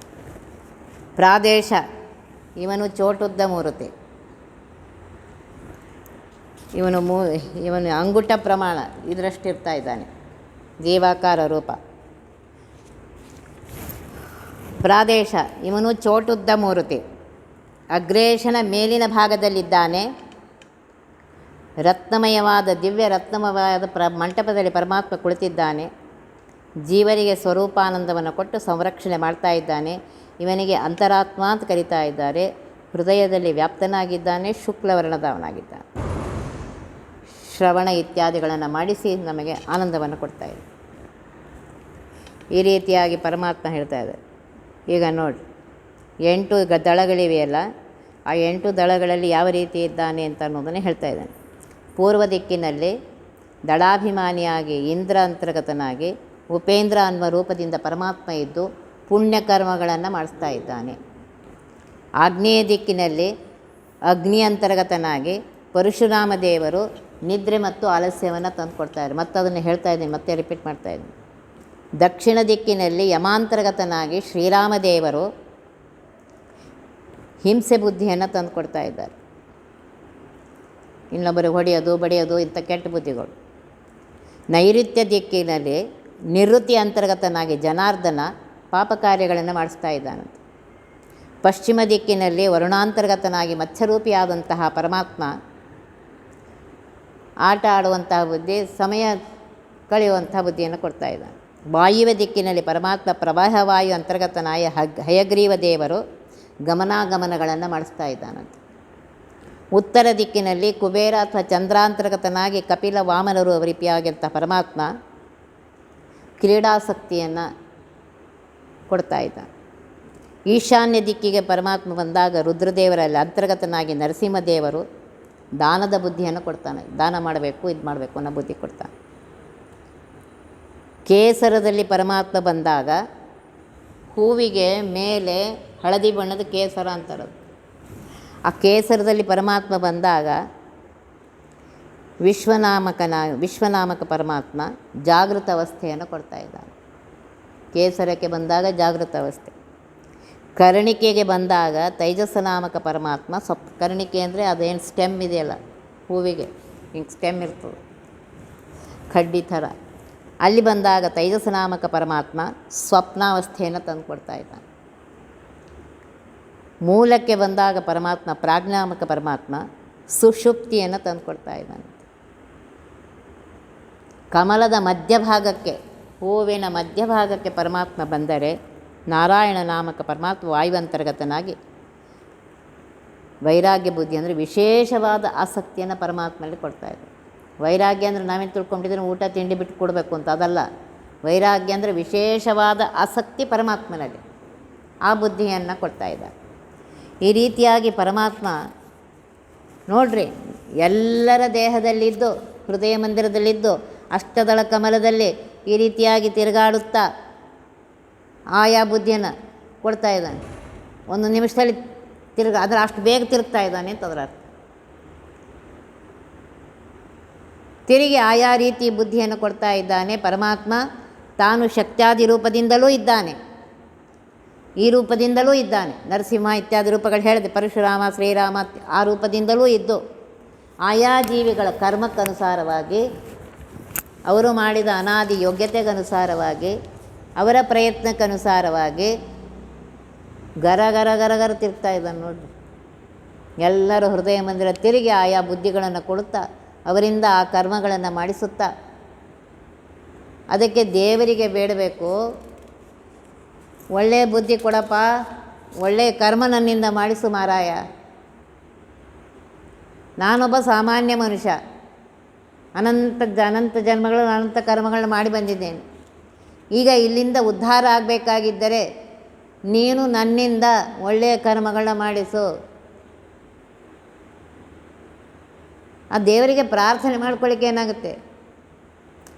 ಪ್ರಾದೇಶ, ಇವನು ಚೋಟುದ್ದ ಮೂರ್ತಿ. ಇವನು ಅಂಗುಟ ಪ್ರಮಾಣ ಇದರಷ್ಟಿರ್ತಾ ಇದ್ದಾನೆ, ಜೀವಾಕಾರ ರೂಪ. ಪ್ರಾದೇಶ, ಇವನು ಚೋಟುದ್ದ ಮೂರ್ತಿ. ಅಗ್ರೇಶನ ಮೇಲಿನ ಭಾಗದಲ್ಲಿದ್ದಾನೆ. ರತ್ನಮಯವಾದ ದಿವ್ಯ ರತ್ನಮಯವಾದ ಮಂಟಪದಲ್ಲಿ ಪರಮಾತ್ಮ ಕುಳಿತಿದ್ದಾನೆ. ಜೀವರಿಗೆ ಸ್ವರೂಪಾನಂದವನ್ನು ಕೊಟ್ಟು ಸಂರಕ್ಷಣೆ ಮಾಡ್ತಾ ಇದ್ದಾನೆ. ಇವನಿಗೆ ಅಂತರಾತ್ಮ ಅಂತ ಕರೀತಾ ಇದ್ದಾರೆ. ಹೃದಯದಲ್ಲಿ ವ್ಯಾಪ್ತನಾಗಿದ್ದಾನೆ, ಶುಕ್ಲವರ್ಣದವನಾಗಿದ್ದಾನೆ. ಶ್ರವಣ ಇತ್ಯಾದಿಗಳನ್ನು ಮಾಡಿಸಿ ನಮಗೆ ಆನಂದವನ್ನು ಕೊಡ್ತಾಯಿದೆ. ಈ ರೀತಿಯಾಗಿ ಪರಮಾತ್ಮ ಹೇಳ್ತಾ ಇದ್ದಾರೆ. ಈಗ ನೋಡಿ, 8 ದಳಗಳಿವೆಯಲ್ಲ, ಆ 8 ದಳಗಳಲ್ಲಿ ಯಾವ ರೀತಿ ಇದ್ದಾನೆ ಅಂತ ಅನ್ನೋದನ್ನೇ ಹೇಳ್ತಾ ಇದ್ದಾನೆ. ಪೂರ್ವ ದಿಕ್ಕಿನಲ್ಲಿ ದಳಾಭಿಮಾನಿಯಾಗಿ ಇಂದ್ರ ಅಂತರ್ಗತನಾಗಿ ಉಪೇಂದ್ರ ಅನ್ನುವ ರೂಪದಿಂದ ಪರಮಾತ್ಮ ಇದ್ದು ಪುಣ್ಯಕರ್ಮಗಳನ್ನು ಮಾಡಿಸ್ತಾ ಇದ್ದಾನೆ. ಆಗ್ನೇಯ ದಿಕ್ಕಿನಲ್ಲಿ ಅಗ್ನಿ ಅಂತರ್ಗತನಾಗಿ ಪರಶುರಾಮ ದೇವರು ನಿದ್ರೆ ಮತ್ತು ಆಲಸ್ಯವನ್ನು ತಂದುಕೊಡ್ತಾಯಿದ್ದಾರೆ. ಮತ್ತು ಅದನ್ನು ಹೇಳ್ತಾ ಇದ್ದೀನಿ, ಮತ್ತೆ ರಿಪೀಟ್ ಮಾಡ್ತಾ ಇದ್ದೀನಿ. ದಕ್ಷಿಣ ದಿಕ್ಕಿನಲ್ಲಿ ಯಮಾಂತರ್ಗತನಾಗಿ ಶ್ರೀರಾಮದೇವರು ಹಿಂಸೆ ಬುದ್ಧಿಯನ್ನು ತಂದುಕೊಡ್ತಾ ಇದ್ದಾರೆ. ಇನ್ನೊಬ್ಬರಿಗೆ ಹೊಡೆಯೋದು ಬಡಿಯೋದು ಇಂಥ ಕೆಟ್ಟ ಬುದ್ಧಿಗಳು. ನೈಋತ್ಯ ದಿಕ್ಕಿನಲ್ಲಿ ನಿವೃತ್ತಿ ಅಂತರ್ಗತನಾಗಿ ಜನಾರ್ದನ ಪಾಪ ಕಾರ್ಯಗಳನ್ನು ಮಾಡಿಸ್ತಾ ಇದ್ದಾನಂತೆ. ಪಶ್ಚಿಮ ದಿಕ್ಕಿನಲ್ಲಿ ವರುಣಾಂತರ್ಗತನಾಗಿ ಮತ್ಸ್ಯರೂಪಿಯಾದಂತಹ ಪರಮಾತ್ಮ ಆಟ ಆಡುವಂತಹ ಬುದ್ಧಿ, ಸಮಯ ಕಳೆಯುವಂತಹ ಬುದ್ಧಿಯನ್ನು ಕೊಡ್ತಾ ಇದ್ದಾನೆ. ವಾಯುವ್ಯ ದಿಕ್ಕಿನಲ್ಲಿ ಪರಮಾತ್ಮ ಪ್ರವಾಹವಾಯು ಅಂತರ್ಗತನಾಗಿ ಹಯಗ್ರೀವ ದೇವರು ಗಮನಾಗಮನಗಳನ್ನು ಮಾಡಿಸ್ತಾ ಇದ್ದಾನಂತೆ. ಉತ್ತರ ದಿಕ್ಕಿನಲ್ಲಿ ಕುಬೇರ ಅಥವಾ ಚಂದ್ರಾಂತರ್ಗತನಾಗಿ ಕಪಿಲ ವಾಮನರು ರೀತಿಯಾಗಿರ್ತ ಪರಮಾತ್ಮ ಕ್ರೀಡಾಸಕ್ತಿಯನ್ನು ಕೊಡ್ತಾ ಇದ್ದಾನೆ. ಈಶಾನ್ಯ ದಿಕ್ಕಿಗೆ ಪರಮಾತ್ಮ ಬಂದಾಗ ರುದ್ರದೇವರಲ್ಲಿ ಅಂತರ್ಗತನಾಗಿ ನರಸಿಂಹದೇವರು ದಾನದ ಬುದ್ಧಿಯನ್ನು ಕೊಡ್ತಾನೆ. ದಾನ ಮಾಡಬೇಕು, ಇದು ಮಾಡಬೇಕು ಅನ್ನೋ ಬುದ್ಧಿ ಕೊಡ್ತಾನೆ. ಕೇಸರದಲ್ಲಿ ಪರಮಾತ್ಮ ಬಂದಾಗ ಹೂವಿಗೆ ಮೇಲೆ ಹಳದಿ ಬಣ್ಣದ ಕೇಸರ ಅಂತಾರದು. ಆ ಕೇಸರದಲ್ಲಿ ಪರಮಾತ್ಮ ಬಂದಾಗ ವಿಶ್ವನಾಮಕ ಪರಮಾತ್ಮ ಜಾಗೃತ ಅವಸ್ಥೆಯನ್ನು ಕೊಡ್ತಾ ಇದ್ದಾನೆ. ಕೇಸರಕ್ಕೆ ಬಂದಾಗ ಜಾಗೃತ ಅವಸ್ಥೆ. ಕರ್ಣಿಕೆಗೆ ಬಂದಾಗ ತೈಜಸ ನಾಮಕ ಪರಮಾತ್ಮ ಕರ್ಣಿಕೆ ಅಂದರೆ ಅದೇನು ಸ್ಟೆಮ್ ಇದೆಯಲ್ಲ ಹೂವಿಗೆ, ಹಿಂಗೆ ಸ್ಟೆಮ್ ಇರ್ತದೆ ಕಡ್ಡಿ ಥರ. ಅಲ್ಲಿ ಬಂದಾಗ ತೈಜಸ ನಾಮಕ ಪರಮಾತ್ಮ ಸ್ವಪ್ನಾವಸ್ಥೆಯನ್ನು ತಂದು ಕೊಡ್ತಾ ಇದ್ದಾನೆ. ಮೂಲಕ್ಕೆ ಬಂದಾಗ ಪರಮಾತ್ಮ ಪ್ರಾಜ್ಞಾಮಕ ಪರಮಾತ್ಮ ಸುಷುಪ್ತಿಯನ್ನು ತಂದು ಕೊಡ್ತಾ ಇದ್ದಾನೆ. ಕಮಲದ ಮಧ್ಯಭಾಗಕ್ಕೆ, ಹೂವಿನ ಮಧ್ಯಭಾಗಕ್ಕೆ ಪರಮಾತ್ಮ ಬಂದರೆ ನಾರಾಯಣ ನಾಮಕ ಪರಮಾತ್ಮ ವಾಯುವಂತರ್ಗತನಾಗಿ ವೈರಾಗ್ಯ ಬುದ್ಧಿ ಅಂದರೆ ವಿಶೇಷವಾದ ಆಸಕ್ತಿಯನ್ನು ಪರಮಾತ್ಮನಲ್ಲಿ ಕೊಡ್ತಾ ಇದ್ದಾರೆ. ವೈರಾಗ್ಯ ಅಂದರೆ ನಾವೇನು ತಿಳ್ಕೊಂಡಿದ್ರೆ ಊಟ ತಿಂಡಿ ಬಿಟ್ಟು ಕೊಡಬೇಕು ಅಂತ, ಅದಲ್ಲ. ವೈರಾಗ್ಯ ಅಂದರೆ ವಿಶೇಷವಾದ ಆಸಕ್ತಿ ಪರಮಾತ್ಮನಲ್ಲಿ, ಆ ಬುದ್ಧಿಯನ್ನು ಕೊಡ್ತಾ ಇದ್ದಾರೆ. ಈ ರೀತಿಯಾಗಿ ಪರಮಾತ್ಮ ನೋಡ್ರಿ, ಎಲ್ಲರ ದೇಹದಲ್ಲಿದ್ದು ಹೃದಯ ಮಂದಿರದಲ್ಲಿದ್ದು ಅಷ್ಟದಳ ಕಮಲದಲ್ಲಿ ಈ ರೀತಿಯಾಗಿ ತಿರುಗಾಡುತ್ತಾ ಆಯಾ ಬುದ್ಧಿಯನ್ನು ಕೊಡ್ತಾ ಇದ್ದಾನೆ. ಒಂದು ನಿಮಿಷದಲ್ಲಿ ಅದರ ಅಷ್ಟು ಬೇಗ ತಿರುಗ್ತಾ ಇದ್ದಾನೆ ಅಂತ ಅದರ ಅರ್ಥ. ತಿರುಗಿ ಆಯಾ ರೀತಿ ಬುದ್ಧಿಯನ್ನು ಕೊಡ್ತಾ ಇದ್ದಾನೆ ಪರಮಾತ್ಮ. ತಾನು ಶಕ್ತ್ಯಾದಿ ರೂಪದಿಂದಲೂ ಇದ್ದಾನೆ, ಈ ರೂಪದಿಂದಲೂ ಇದ್ದಾನೆ. ನರಸಿಂಹ ಇತ್ಯಾದಿ ರೂಪಗಳು ಹೇಳಿದೆ, ಪರಶುರಾಮ ಶ್ರೀರಾಮ ಆ ರೂಪದಿಂದಲೂ ಇದ್ದು ಆಯಾ ಜೀವಿಗಳ ಕರ್ಮಕ್ಕನುಸಾರವಾಗಿ, ಅವರು ಮಾಡಿದ ಅನಾದಿ ಯೋಗ್ಯತೆಗನುಸಾರವಾಗಿ, ಅವರ ಪ್ರಯತ್ನಕ್ಕನುಸಾರವಾಗಿ ಗರ ಗರ ಗರ ಗರ ತಿರುಗ್ತಾ ಇದ್ದಾನೆ ನೋಡಿರಿ. ಎಲ್ಲರೂ ಹೃದಯ ಮಂದಿರ ತಿರುಗಿ ಆಯಾ ಬುದ್ಧಿಗಳನ್ನು ಕೊಡುತ್ತಾ ಅವರಿಂದ ಆ ಕರ್ಮಗಳನ್ನು ಮಾಡಿಸುತ್ತಾ, ಅದಕ್ಕೆ ದೇವರಿಗೆ ಬೇಡಬೇಕು, ಒಳ್ಳೆಯ ಬುದ್ಧಿ ಕೊಡಪ್ಪ, ಒಳ್ಳೆಯ ಕರ್ಮ ನನ್ನಿಂದ ಮಾಡಿಸು ಮಾರಾಯ, ನಾನೊಬ್ಬ ಸಾಮಾನ್ಯ ಮನುಷ್ಯ, ಅನಂತ ಜನ್ಮಗಳು ಅನಂತ ಕರ್ಮಗಳನ್ನ ಮಾಡಿ ಬಂದಿದ್ದೇನೆ. ಈಗ ಇಲ್ಲಿಂದ ಉದ್ಧಾರ ಆಗಬೇಕಾಗಿದ್ದರೆ ನೀನು ನನ್ನಿಂದ ಒಳ್ಳೆಯ ಕರ್ಮಗಳನ್ನ ಮಾಡಿಸು. ಆ ದೇವರಿಗೆ ಪ್ರಾರ್ಥನೆ ಮಾಡ್ಕೊಳ್ಳಿಕ್ಕೆ ಏನಾಗುತ್ತೆ?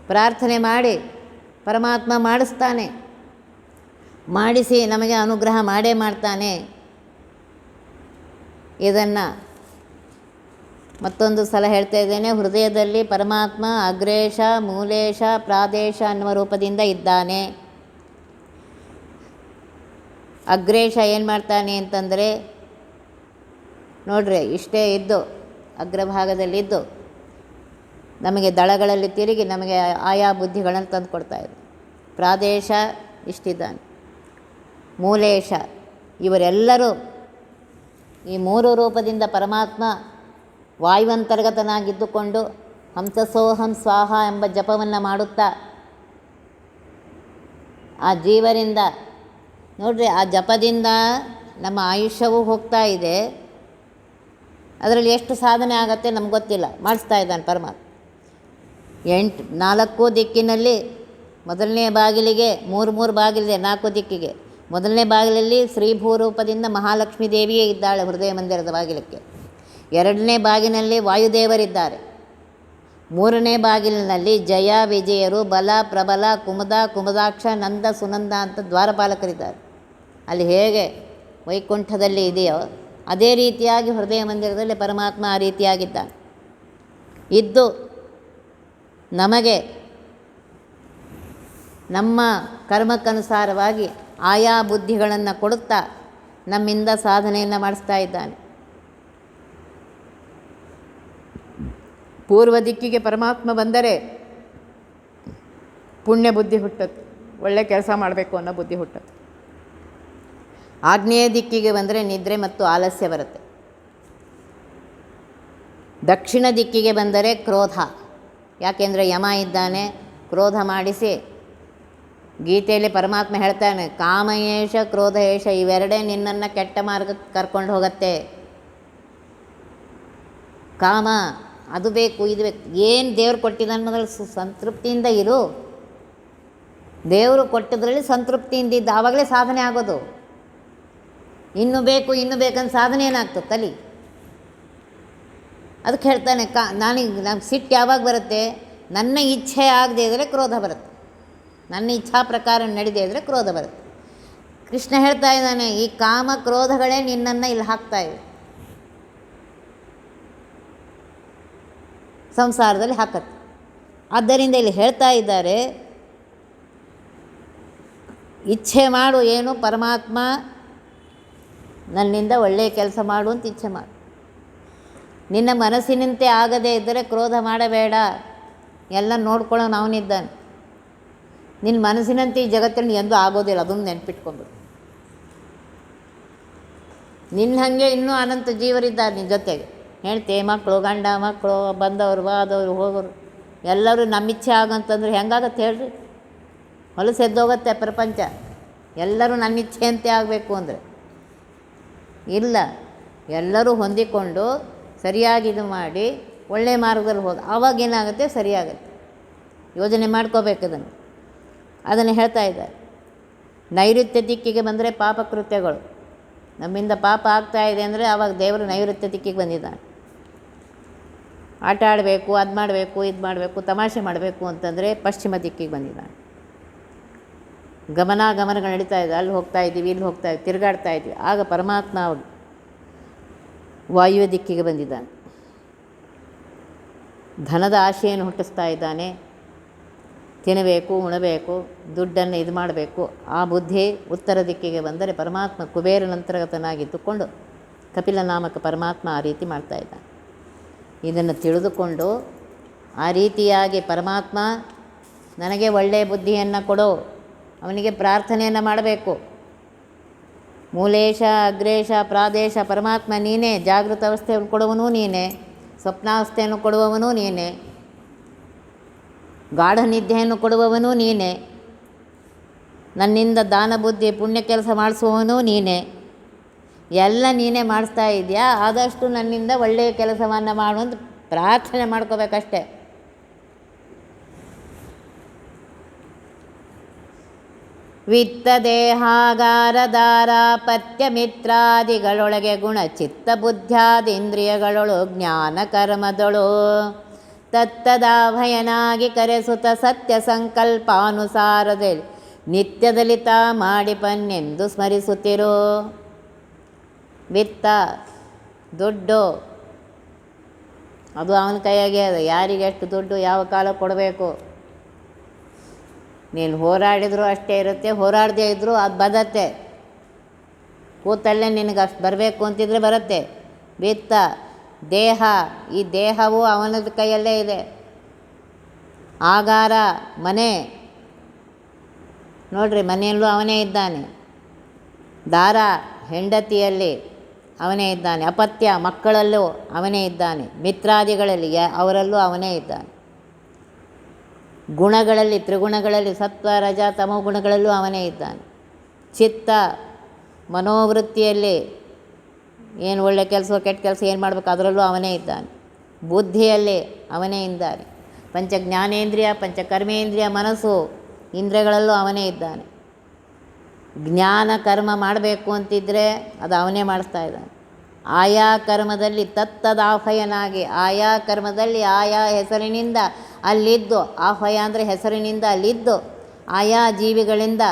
ಪ್ರಾರ್ಥನೆ ಮಾಡಿ ಪರಮಾತ್ಮ ಮಾಡಿಸ್ತಾನೆ, ಮಾಡಿಸಿ ನಮಗೆ ಅನುಗ್ರಹ ಮಾಡೇ ಮಾಡ್ತಾನೆ. ಇದನ್ನು ಮತ್ತೊಂದು ಸಲ ಹೇಳ್ತಾ ಇದ್ದೇನೆ. ಹೃದಯದಲ್ಲಿ ಪರಮಾತ್ಮ ಅಗ್ರೇಶ, ಮೂಲೇಶ, ಪ್ರಾದೇಶ ಅನ್ನುವ ರೂಪದಿಂದ ಇದ್ದಾನೆ. ಅಗ್ರೇಶ ಏನು ಮಾಡ್ತಾನೆ ಅಂತಂದರೆ ನೋಡ್ರಿ, ಇಷ್ಟೇ ಇದ್ದು ಅಗ್ರಭಾಗದಲ್ಲಿದ್ದು ನಮಗೆ ದಳಗಳಲ್ಲಿ ತಿರುಗಿ ನಮಗೆ ಆಯಾ ಬುದ್ಧಿಗಳನ್ನು ತಂದು ಕೊಡ್ತಾಯಿದೆ. ಪ್ರಾದೇಶ ಇಷ್ಟಿದ್ದಾನೆ, ಮೂಲೇಶ, ಇವರೆಲ್ಲರೂ ಈ ಮೂರು ರೂಪದಿಂದ ಪರಮಾತ್ಮ ವಾಯುವಂತರ್ಗತನಾಗಿದ್ದುಕೊಂಡು ಹಂಸಸೋಹಂ ಸ್ವಾಹ ಎಂಬ ಜಪವನ್ನು ಮಾಡುತ್ತಾ ಆ ಜೀವರಿಂದ ನೋಡಿರಿ, ಆ ಜಪದಿಂದ ನಮ್ಮ ಆಯುಷ್ಯವೂ ಹೋಗ್ತಾ ಇದೆ. ಅದರಲ್ಲಿ ಎಷ್ಟು ಸಾಧನೆ ಆಗತ್ತೆ ನಮ್ಗೆ ಗೊತ್ತಿಲ್ಲ, ಮಾಡಿಸ್ತಾ ಇದ್ದಾನೆ ಪರಮಾತ್ಮ. 4 ದಿಕ್ಕಿನಲ್ಲಿ ಮೊದಲನೇ ಬಾಗಿಲಿಗೆ 3 ಬಾಗಿಲಿದೆ, 4 ದಿಕ್ಕಿಗೆ. ಮೊದಲನೇ ಬಾಗಿಲಲ್ಲಿ ಶ್ರೀಭೂರೂಪದಿಂದ ಮಹಾಲಕ್ಷ್ಮೀ ದೇವಿಯೇ ಇದ್ದಾಳೆ ಹೃದಯ ಮಂದಿರದ ಬಾಗಿಲಕ್ಕೆ. 2ನೇ ಬಾಗಿಲಿನಲ್ಲಿ ವಾಯುದೇವರಿದ್ದಾರೆ. 3ನೇ ಬಾಗಿಲಿನಲ್ಲಿ ಜಯ, ವಿಜಯರು, ಬಲ, ಪ್ರಬಲ, ಕುಮುದ, ಕುಮುದಾಕ್ಷ, ನಂದ, ಸುನಂದ ಅಂತ ದ್ವಾರಪಾಲಕರಿದ್ದಾರೆ. ಅಲ್ಲಿ ಹೇಗೆ ವೈಕುಂಠದಲ್ಲಿ ಇದೆಯೋ ಅದೇ ರೀತಿಯಾಗಿ ಹೃದಯ ಮಂದಿರದಲ್ಲಿ ಪರಮಾತ್ಮ ಆ ರೀತಿಯಾಗಿದ್ದಾನೆ. ಇದ್ದು ನಮಗೆ ನಮ್ಮ ಕರ್ಮಕ್ಕನುಸಾರವಾಗಿ ಆಯಾ ಬುದ್ಧಿಗಳನ್ನು ಕೊಡುತ್ತಾ ನಮ್ಮಿಂದ ಸಾಧನೆಯನ್ನು ಮಾಡಿಸ್ತಾ ಇದ್ದಾನೆ. ಪೂರ್ವ ದಿಕ್ಕಿಗೆ ಪರಮಾತ್ಮ ಬಂದರೆ ಪುಣ್ಯ ಬುದ್ಧಿ ಹುಟ್ಟುತ್ತೆ, ಒಳ್ಳೆ ಕೆಲಸ ಮಾಡಬೇಕು ಅನ್ನೋ ಬುದ್ಧಿ ಹುಟ್ಟುತ್ತೆ. ಆಗ್ನೇಯ ದಿಕ್ಕಿಗೆ ಬಂದರೆ ನಿದ್ರೆ ಮತ್ತು ಆಲಸ್ಯ ಬರುತ್ತೆ. ದಕ್ಷಿಣ ದಿಕ್ಕಿಗೆ ಬಂದರೆ ಕ್ರೋಧ, ಯಾಕೆಂದರೆ ಯಮ ಇದ್ದಾನೆ, ಕ್ರೋಧ ಮಾಡಿಸಿ. ಗೀತೆಯಲ್ಲಿ ಪರಮಾತ್ಮ ಹೇಳ್ತಾನೆ, ಕಾಮಯೇಷ ಕ್ರೋಧಯೇಷ ಇವೆರಡೇ ನಿನ್ನನ್ನು ಕೆಟ್ಟ ಮಾರ್ಗಕ್ಕೆ ಕರ್ಕೊಂಡು ಹೋಗುತ್ತೆ. ಕಾಮ ಅದು ಬೇಕು, ಇದು ಬೇಕು, ಏನು ದೇವ್ರು ಕೊಟ್ಟಿದ್ದಾನೆ ಮೊದಲು ಸಂತೃಪ್ತಿಯಿಂದ ಇರು. ದೇವರು ಕೊಟ್ಟಿದ್ರಲ್ಲಿ ಸಂತೃಪ್ತಿಯಿಂದ ಇದ್ದು ಆವಾಗಲೇ ಸಾಧನೆ ಆಗೋದು. ಇನ್ನೂ ಬೇಕು ಇನ್ನೂ ಬೇಕಂತ ಸಾಧನೆ ಏನಾಗ್ತದೆ ತಲೆ. ಅದಕ್ಕೆ ಹೇಳ್ತಾನೆ, ನನಗೆ ಸಿಟ್ಟು ಯಾವಾಗ ಬರುತ್ತೆ? ನನ್ನ ಇಚ್ಛೆ ಆಗದೆ ಇದ್ದರೆ ಕ್ರೋಧ ಬರುತ್ತೆ, ನನ್ನ ಇಚ್ಛಾ ಪ್ರಕಾರ ನಡೆದೇ ಇದ್ದರೆ ಕ್ರೋಧ ಬರುತ್ತೆ. ಕೃಷ್ಣ ಹೇಳ್ತಾ ಇದ್ದಾನೆ, ಈ ಕಾಮ ಕ್ರೋಧಗಳೇ ನಿನ್ನನ್ನು ಇಲ್ಲಿ ಹಾಕ್ತಾ ಇವೆ, ಸಂಸಾರದಲ್ಲಿ ಹಾಕತ್ತೆ. ಆದ್ದರಿಂದ ಇಲ್ಲಿ ಹೇಳ್ತಾ ಇದ್ದಾರೆ, ಇಚ್ಛೆ ಮಾಡು. ಏನು? ಪರಮಾತ್ಮ ನನ್ನಿಂದ ಒಳ್ಳೆಯ ಕೆಲಸ ಮಾಡು ಅಂತ ಇಚ್ಛೆ ಮಾಡು. ನಿನ್ನ ಮನಸ್ಸಿನಂತೆ ಆಗದೇ ಇದ್ದರೆ ಕ್ರೋಧ ಮಾಡಬೇಡ, ಎಲ್ಲ ನೋಡ್ಕೊಳ್ಳೋನು ಅವನಿದ್ದಾನೆ. ನಿನ್ನ ಮನಸ್ಸಿನಂತೆ ಈ ಜಗತ್ತಲ್ಲಿ ಎಂದೂ ಆಗೋದಿಲ್ಲ, ಅದನ್ನು ನೆನ್ಪಿಟ್ಕೊಂಡ್ಬಿಡು. ನಿನ್ನ ಹಾಗೆ ಇನ್ನೂ ಅನಂತ ಜೀವರಿದ್ದಾರೆ ನಿನ್ನ ಜೊತೆಗೆ. ಹೆಂಡ್ತಿ ಮಕ್ಕಳು, ಗಂಡ ಮಕ್ಕಳು, ಬಂದವರು ಬಾದವರು ಹೋಗೋರು ಎಲ್ಲರೂ ನಮ್ಮಿಚ್ಛೆ ಆಗಂತಂದ್ರೆ ಹೆಂಗಾಗತ್ತೆ ಹೇಳ್ರಿ? ಹೊಲಸು ಎದ್ದೋಗುತ್ತೆ ಪ್ರಪಂಚ. ಎಲ್ಲರೂ ನನ್ನಿಚ್ಛೆಯಂತೆ ಆಗಬೇಕು ಅಂದರೆ ಇಲ್ಲ. ಎಲ್ಲರೂ ಹೊಂದಿಕೊಂಡು ಸರಿಯಾಗಿ ಇದು ಮಾಡಿ ಒಳ್ಳೆಯ ಮಾರ್ಗದಲ್ಲಿ ಹೋದ ಆವಾಗ ಏನಾಗುತ್ತೆ? ಸರಿಯಾಗುತ್ತೆ. ಯೋಜನೆ ಮಾಡ್ಕೋಬೇಕು ಅದನ್ನು ಹೇಳ್ತಾ ಇದ್ದಾರೆ. ನೈಋತ್ಯ ದಿಕ್ಕಿಗೆ ಬಂದರೆ ಪಾಪಕೃತ್ಯಗಳು, ನಮ್ಮಿಂದ ಪಾಪ ಆಗ್ತಾ ಇದೆ ಅಂದರೆ ಆವಾಗ ದೇವರು ನೈಋತ್ಯ ದಿಕ್ಕಿಗೆ ಬಂದಿದ್ದಾನೆ. ಆಟ ಆಡಬೇಕು, ಅದು ಮಾಡಬೇಕು, ಇದು ಮಾಡಬೇಕು, ತಮಾಷೆ ಮಾಡಬೇಕು ಅಂತಂದರೆ ಪಶ್ಚಿಮ ದಿಕ್ಕಿಗೆ ಬಂದಿದ್ದಾನೆ. ಗಮನಗಳು ನಡೀತಾ ಇದೆ, ಅಲ್ಲಿ ಹೋಗ್ತಾ ಇದ್ದೀವಿ, ಇಲ್ಲಿ ಹೋಗ್ತಾ ಇದ್ದೀವಿ, ತಿರುಗಾಡ್ತಾ ಇದ್ವಿ, ಆಗ ಪರಮಾತ್ಮ ವಾಯುವ್ಯ ದಿಕ್ಕಿಗೆ ಬಂದಿದ್ದಾನೆ. ಧನದ ಆಶೆಯನ್ನು ಹುಟ್ಟಿಸ್ತಾ ಇದ್ದಾನೆ. ತಿನ್ನಬೇಕು, ಉಣಬೇಕು, ದುಡ್ಡನ್ನು ಇದು ಮಾಡಬೇಕು. ಆ ಬುದ್ಧಿ ಉತ್ತರ ದಿಕ್ಕಿಗೆ ಬಂದರೆ ಪರಮಾತ್ಮ ಕುಬೇರನಂತರ್ಗತನಾಗಿದ್ದುಕೊಂಡು ಕಪಿಲ ನಾಮಕ ಪರಮಾತ್ಮ ಆ ರೀತಿ ಮಾಡ್ತಾ ಇದ್ದಾನೆ. ಇದನ್ನು ತಿಳಿದುಕೊಂಡು ಆ ರೀತಿಯಾಗಿ ಪರಮಾತ್ಮ ನನಗೆ ಒಳ್ಳೆಯ ಬುದ್ಧಿಯನ್ನು ಕೊಡು, ಅವನಿಗೆ ಪ್ರಾರ್ಥನೆಯನ್ನು ಮಾಡಬೇಕು. ಮೂಲೇಶ, ಅಗ್ರೇಶ, ಪ್ರಾದೇಶ ಪರಮಾತ್ಮ ನೀನೇ. ಜಾಗೃತ ಅವಸ್ಥೆಯನ್ನು ಕೊಡುವವನು ನೀನೇ, ಸ್ವಪ್ನಾವಸ್ಥೆಯನ್ನು ಕೊಡುವವನು ನೀನೇ, ಗಾಢ ನಿದ್ದೆಯನ್ನು ಕೊಡುವವನು ನೀನೇ, ನನ್ನಿಂದ ದಾನ ಬುದ್ಧಿ ಪುಣ್ಯ ಕೆಲಸ ಮಾಡಿಸುವವನು ನೀನೇ. ಎಲ್ಲ ನೀನೇ ಮಾಡಿಸ್ತಾ ಇದೆಯಾ, ಆದಷ್ಟು ನನ್ನಿಂದ ಒಳ್ಳೆಯ ಕೆಲಸವನ್ನು ಮಾಡುವಂತ ಪ್ರಾರ್ಥನೆ ಮಾಡ್ಕೋಬೇಕಷ್ಟೆ. ವಿತ್ತ ದೇಹಾಗಾರದಾರ ಪತ್ಯ ಮಿತ್ರಾದಿಗಳೊಳಗೆ ಗುಣ ಚಿತ್ತ ಬುದ್ಧ್ಯಾದಿಂದ್ರಿಯಗಳೊಳು ಜ್ಞಾನ ಕರ್ಮದೊಳು ತತ್ತದಾಭಯನಾಗಿ ಕರೆಸುತ್ತ ಸತ್ಯ ಸಂಕಲ್ಪಾನುಸಾರದಲ್ಲಿ ನಿತ್ಯದಲ್ಲಿ ತಾ ಮಾಡಿಪನ್ನೆಂದು ಸ್ಮರಿಸುತ್ತಿರು. ವಿತ್ತ ದುಡ್ಡು ಅದು ಅವನ ಕೈಯಾಗೆ ಅದು. ಯಾರಿಗೆ ಎಷ್ಟು ದುಡ್ಡು ಯಾವ ಕಾಲ ಕೊಡಬೇಕು, ನೀನು ಹೋರಾಡಿದರೂ ಅಷ್ಟೇ ಇರುತ್ತೆ, ಹೋರಾಡದೇ ಇದ್ದರೂ ಅದು ಬದತ್ತೆ. ಕೂತಲ್ಲೇ ನಿನಗೆ ಅಷ್ಟು ಬರಬೇಕು ಅಂತಿದ್ರೆ ಬರುತ್ತೆ. ವಿತ್ತ ದೇಹ, ಈ ದೇಹವು ಅವನದ ಕೈಯಲ್ಲೇ ಇದೆ. ಆಗಾರ ಮನೆ, ನೋಡ್ರಿ ಮನೆಯಲ್ಲೂ ಅವನೇ ಇದ್ದಾನೆ. ದಾರ ಹೆಂಡತಿಯಲ್ಲಿ ಅವನೇ ಇದ್ದಾನೆ. ಅಪತ್ಯ ಮಕ್ಕಳಲ್ಲೂ ಅವನೇ ಇದ್ದಾನೆ. ಮಿತ್ರಾದಿಗಳಲ್ಲಿ ಅವರಲ್ಲೂ ಅವನೇ ಇದ್ದಾನೆ. ಗುಣಗಳಲ್ಲಿ ತ್ರಿಗುಣಗಳಲ್ಲಿ ಸತ್ವ ರಜ ತಮೋ ಗುಣಗಳಲ್ಲೂ ಅವನೇ ಇದ್ದಾನೆ. ಚಿತ್ತ, ಮನೋವೃತ್ತಿಯಲ್ಲಿ ಏನು ಒಳ್ಳೆ ಕೆಲಸ ಕೆಟ್ಟ ಕೆಲಸ ಏನು ಮಾಡಬೇಕು ಅದರಲ್ಲೂ ಅವನೇ ಇದ್ದಾನೆ. ಬುದ್ಧಿಯಲ್ಲಿ ಅವನೇ ಇದ್ದಾನೆ. ಪಂಚ ಜ್ಞಾನೇಂದ್ರಿಯ, ಪಂಚಕರ್ಮೇಂದ್ರಿಯ, ಮನಸ್ಸು, ಇಂದ್ರಿಯಗಳಲ್ಲೂ ಅವನೇ ಇದ್ದಾನೆ. ಜ್ಞಾನ ಕರ್ಮ ಮಾಡಬೇಕು ಅಂತಿದ್ದರೆ ಅದು ಅವನೇ ಮಾಡಿಸ್ತಾ ಇದ್ದಾನೆ. ಆಯಾ ಕರ್ಮದಲ್ಲಿ ತತ್ತದಾಹ್ವಯನಾಗಿ, ಆಯಾ ಕರ್ಮದಲ್ಲಿ ಆಯಾ ಹೆಸರಿನಿಂದ ಅಲ್ಲಿದ್ದು, ಆಹ್ವಯ ಅಂದರೆ ಹೆಸರಿನಿಂದ ಅಲ್ಲಿದ್ದು, ಆಯಾ ಜೀವಿಗಳಿಂದ